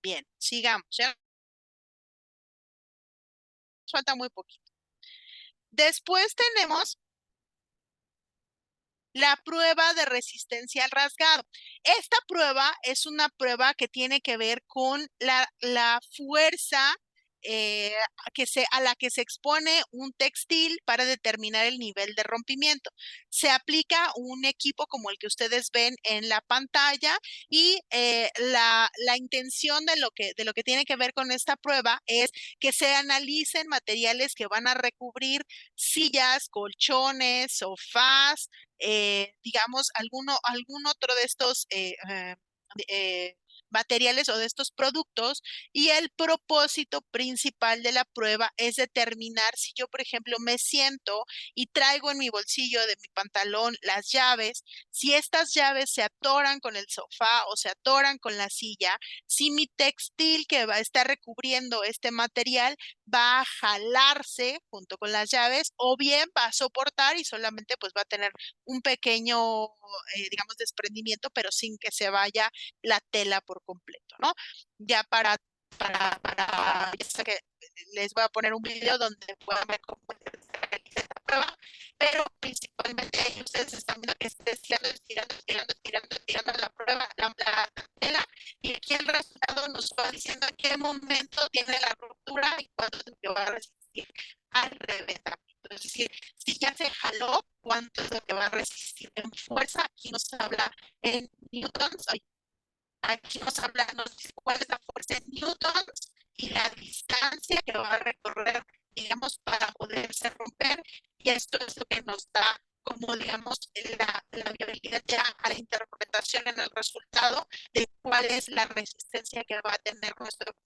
Bien, sigamos. Ya falta muy poquito. Después tenemos la prueba de resistencia al rasgado. Esta prueba es una prueba que tiene que ver con la fuerza a la que se expone un textil para determinar el nivel de rompimiento. Se aplica un equipo como el que ustedes ven en la pantalla y la intención de lo que tiene que ver con esta prueba es que se analicen materiales que van a recubrir sillas, colchones, sofás, digamos, algún otro de estos materiales o de estos productos y el propósito principal de la prueba es determinar si yo, por ejemplo, me siento y traigo en mi bolsillo de mi pantalón las llaves, si estas llaves se atoran con el sofá o se atoran con la silla, si mi textil que va a estar recubriendo este material va a jalarse junto con las llaves o bien va a soportar y solamente pues va a tener un pequeño, digamos, desprendimiento, pero sin que se vaya la tela por completo, ¿no? Ya ya sé que les voy a poner un video donde puedan ver cómo se realiza esta prueba, pero principalmente ahí ustedes están viendo que está estirando la prueba, la tela, y aquí el resultado nos va diciendo en qué momento tiene la ruptura y cuánto es lo que va a resistir al reventamiento. Es decir, si ya se jaló, cuánto es lo que va a resistir en fuerza. Aquí nos habla en newtons, aquí nos dice cuál es la fuerza en newtons y la distancia que va a recorrer, digamos, para poderse romper. Y esto es lo que nos da como, digamos, la viabilidad ya a la interpretación en el resultado de cuál es la resistencia que va a tener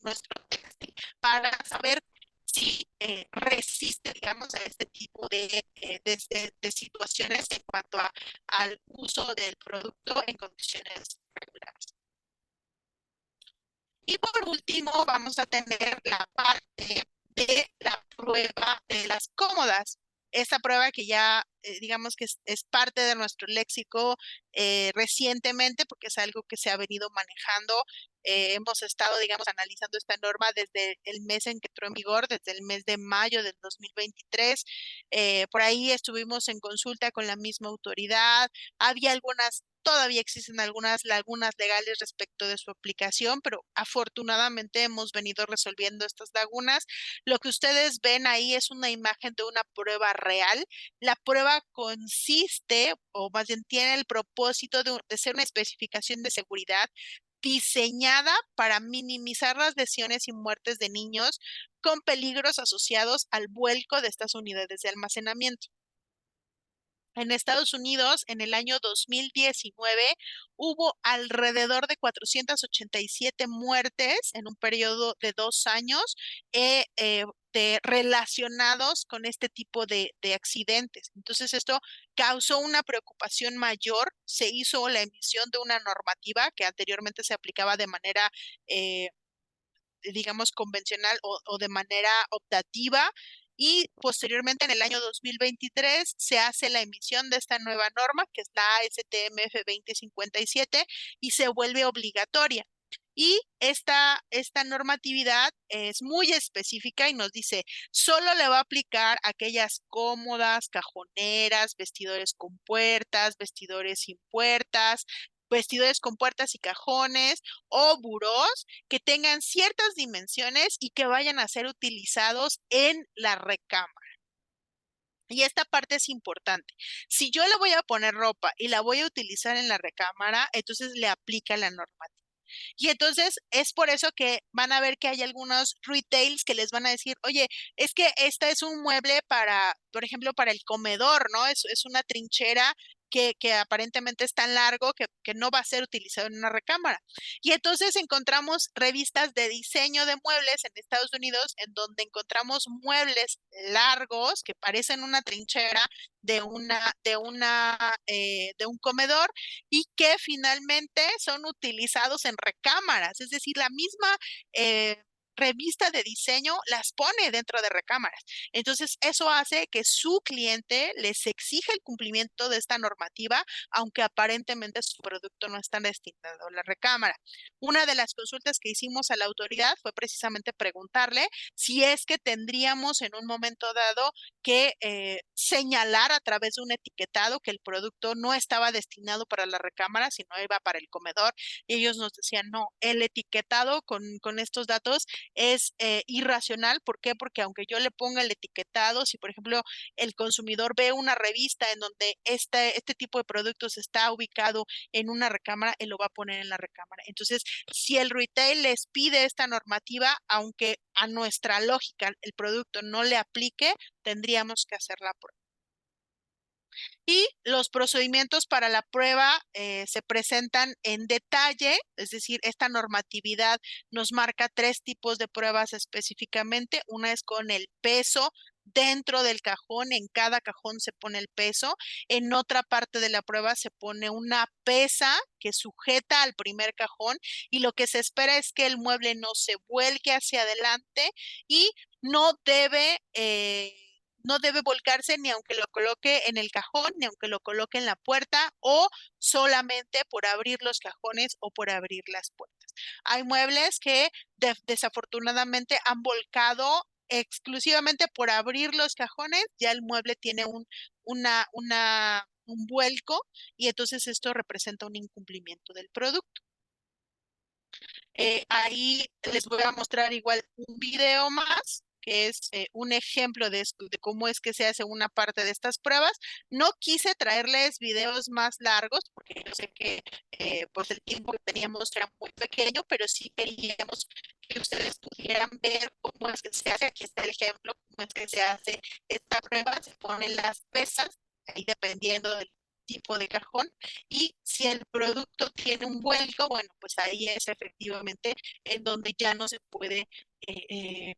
nuestro textil para saber si resiste, digamos, a este tipo de situaciones en cuanto al uso del producto en condiciones regulares. Y por último, vamos a tener la parte de la prueba de las cómodas. Esta prueba que ya, digamos que es parte de nuestro léxico recientemente, porque es algo que se ha venido manejando. Hemos estado, digamos, analizando esta norma desde el mes en que entró en vigor, desde el mes de mayo del 2023. Por ahí estuvimos en consulta con la misma autoridad. Había todavía existen algunas lagunas legales respecto de su aplicación, pero afortunadamente hemos venido resolviendo estas lagunas. Lo que ustedes ven ahí es una imagen de una prueba real. La prueba consiste, o más bien tiene el propósito de ser una especificación de seguridad diseñada para minimizar las lesiones y muertes de niños con peligros asociados al vuelco de estas unidades de almacenamiento. En Estados Unidos, en el año 2019, hubo alrededor de 487 muertes en un periodo de 2 años relacionados con este tipo de accidentes. Entonces, esto causó una preocupación mayor. Se hizo la emisión de una normativa que anteriormente se aplicaba de manera digamos, convencional o de manera optativa. Y posteriormente, en el año 2023, se hace la emisión de esta nueva norma, que es la ASTM-F 2057, y se vuelve obligatoria. Y esta normatividad es muy específica y nos dice, solo le va a aplicar a aquellas cómodas, cajoneras, vestidores con puertas, vestidores sin puertas, vestidores con puertas y cajones o burós que tengan ciertas dimensiones y que vayan a ser utilizados en la recámara. Y esta parte es importante. Si yo le voy a poner ropa y la voy a utilizar en la recámara, entonces le aplica la normativa. Y entonces es por eso que van a ver que hay algunos retails que les van a decir, oye, es que esta es un mueble para, por ejemplo, para el comedor, ¿no? Es una trinchera que aparentemente es tan largo que no va a ser utilizado en una recámara. Y entonces encontramos revistas de diseño de muebles en Estados Unidos en donde encontramos muebles largos que parecen una trinchera de un comedor y que finalmente son utilizados en recámaras, es decir, la misma revista de diseño las pone dentro de recámaras. Entonces, eso hace que su cliente les exija el cumplimiento de esta normativa, aunque aparentemente su producto no está destinado a la recámara. Una de las consultas que hicimos a la autoridad fue precisamente preguntarle si es que tendríamos en un momento dado que señalar a través de un etiquetado que el producto no estaba destinado para la recámara, sino iba para el comedor. Y ellos nos decían, no, el etiquetado con estos datos es irracional. ¿Por qué? Porque aunque yo le ponga el etiquetado, si por ejemplo el consumidor ve una revista en donde este tipo de productos está ubicado en una recámara, él lo va a poner en la recámara. Entonces, si el retail les pide esta normativa, aunque a nuestra lógica el producto no le aplique, tendríamos que hacer la prueba. Y los procedimientos para la prueba se presentan en detalle, es decir, esta normatividad nos marca 3 tipos de pruebas específicamente. Una es con el peso dentro del cajón, en cada cajón se pone el peso. En otra parte de la prueba se pone una pesa que sujeta al primer cajón y lo que se espera es que el mueble no se vuelque hacia adelante y no debe, no debe volcarse ni aunque lo coloque en el cajón, ni aunque lo coloque en la puerta o solamente por abrir los cajones o por abrir las puertas. Hay muebles que desafortunadamente han volcado exclusivamente por abrir los cajones, ya el mueble tiene un vuelco y entonces esto representa un incumplimiento del producto. Ahí les voy a mostrar igual un video más, que es un ejemplo de cómo es que se hace una parte de estas pruebas. No quise traerles videos más largos, porque yo sé que pues el tiempo que teníamos era muy pequeño, pero sí queríamos que ustedes pudieran ver cómo es que se hace. Aquí está el ejemplo, cómo es que se hace esta prueba. Se ponen las pesas, ahí dependiendo del tipo de cajón, y si el producto tiene un vuelco, bueno, pues ahí es efectivamente en donde ya no se puede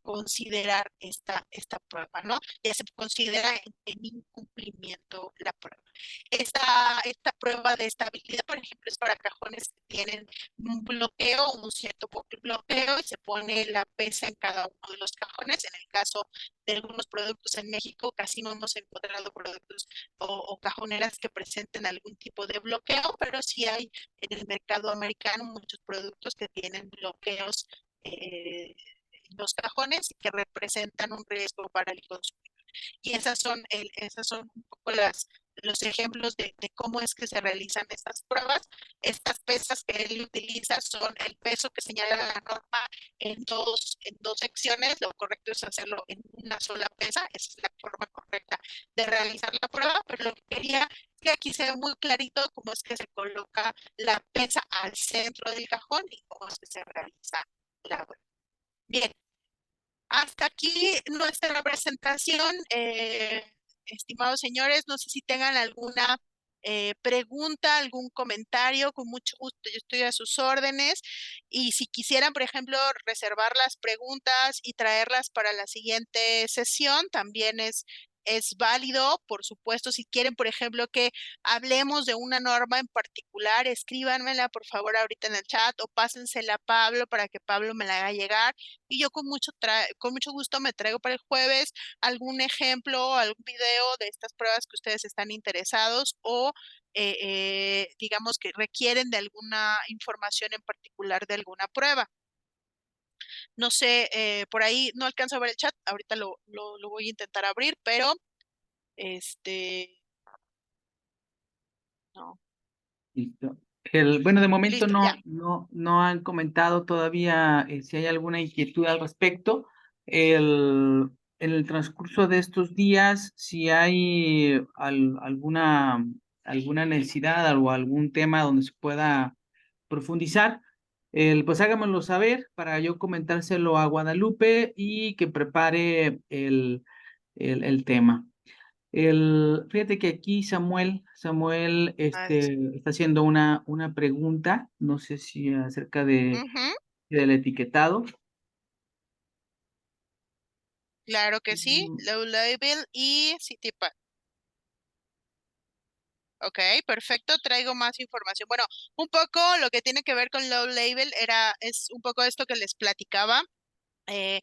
considerar esta prueba, ¿no? Ya se considera en incumplimiento la prueba. Esta prueba de estabilidad, por ejemplo, es para cajones que tienen un bloqueo, un cierto bloqueo, y se pone la pesa en cada uno de los cajones. En el caso de algunos productos en México, casi no hemos encontrado productos o cajoneras que presenten algún tipo de bloqueo, pero sí hay en el mercado americano muchos productos que tienen bloqueos en los cajones y que representan un riesgo para el consumidor. Y esas son un poco los ejemplos de cómo es que se realizan estas pruebas. Estas pesas que él utiliza son el peso que señala la norma en dos secciones. Lo correcto es hacerlo en una sola pesa. Esa es la forma correcta de realizar la prueba, pero lo que quería es que aquí se ve muy clarito cómo es que se coloca la pesa al centro del cajón y cómo es que se realiza la prueba. Bien, hasta aquí nuestra presentación. Estimados señores, no sé si tengan alguna pregunta, algún comentario, con mucho gusto, yo estoy a sus órdenes. Y si quisieran, por ejemplo, reservar las preguntas y traerlas para la siguiente sesión, también es válido, por supuesto. Si quieren, por ejemplo, que hablemos de una norma en particular, escríbanmela, por favor, ahorita en el chat o pásensela a Pablo para que Pablo me la haga llegar y yo con mucho gusto me traigo para el jueves algún ejemplo, algún video de estas pruebas que ustedes están interesados o digamos que requieren de alguna información en particular de alguna prueba. No sé, por ahí no alcanzo a ver el chat, ahorita lo voy a intentar abrir, pero este, no, Listo. Bueno, de momento listo, ya. no han comentado todavía si hay alguna inquietud al respecto. En el transcurso de estos días, si hay alguna necesidad o algún tema donde se pueda profundizar, pues hágamelo saber para yo comentárselo a Guadalupe y que prepare el tema. Fíjate que aquí Samuel Ah, está haciendo una pregunta, no sé si acerca ujú, del etiquetado. claro que sí, Mm, low label y CityPad. Ok, perfecto, traigo más información. Bueno, un poco lo que tiene que ver con low label es un poco esto que les platicaba. eh,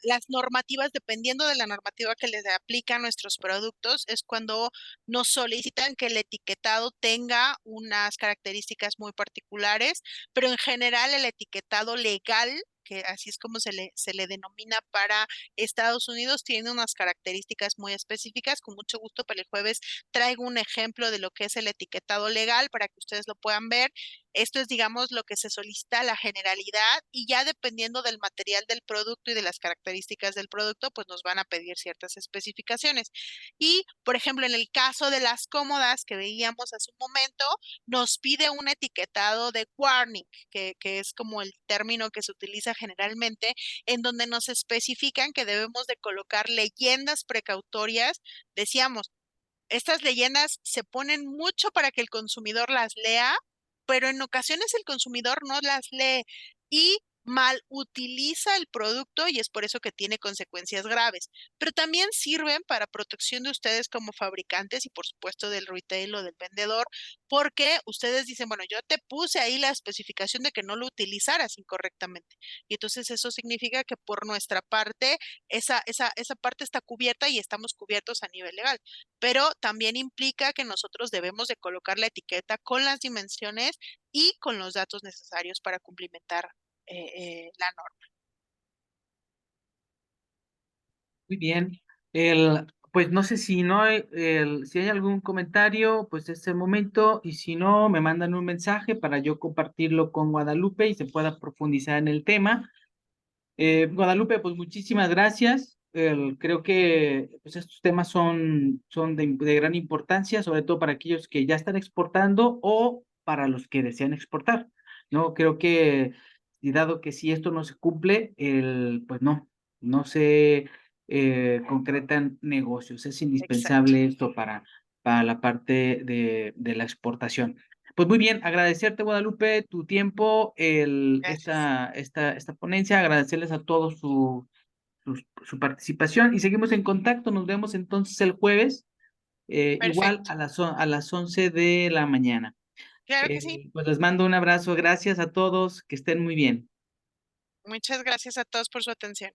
las normativas, dependiendo de la normativa que les aplica a nuestros productos, es cuando nos solicitan que el etiquetado tenga unas características muy particulares, pero en general el etiquetado legal, que así es como se le denomina para Estados Unidos, tiene unas características muy específicas. Con mucho gusto para el jueves traigo un ejemplo de lo que es el etiquetado legal para que ustedes lo puedan ver. Esto es, digamos, lo que se solicita a la generalidad y ya dependiendo del material del producto y de las características del producto, pues nos van a pedir ciertas especificaciones. Y, por ejemplo, en el caso de las cómodas que veíamos hace un momento, nos pide un etiquetado de warning, que es como el término que se utiliza generalmente, en donde nos especifican que debemos de colocar leyendas precautorias. Decíamos, estas leyendas se ponen mucho para que el consumidor las lea, pero en ocasiones el consumidor no las lee y mal utiliza el producto y es por eso que tiene consecuencias graves. Pero también sirven para protección de ustedes como fabricantes y por supuesto del retail o del vendedor, porque ustedes dicen, bueno, yo te puse ahí la especificación de que no lo utilizaras incorrectamente. Y entonces eso significa que por nuestra parte, esa parte está cubierta y estamos cubiertos a nivel legal. Pero también implica que nosotros debemos de colocar la etiqueta con las dimensiones y con los datos necesarios para cumplimentar la norma. Muy bien. Pues no sé si no hay, si hay algún comentario, pues es el momento, y si no, me mandan un mensaje para yo compartirlo con Guadalupe y se pueda profundizar en el tema. Guadalupe, pues muchísimas gracias. Creo que pues, estos temas son de gran importancia, sobre todo para aquellos que ya están exportando o para los que desean exportar, ¿no? Creo que, y dado que si esto no se cumple, pues no se concretan negocios. Es Exacto. indispensable esto para la parte de la exportación. Pues muy bien, agradecerte, Guadalupe, tu tiempo, Gracias. esta ponencia, agradecerles a todos su participación y seguimos en contacto. Nos vemos entonces el jueves, igual Perfecto. a las 11 de la mañana. Claro que sí. Pues les mando un abrazo, gracias a todos, que estén muy bien. Muchas gracias a todos por su atención.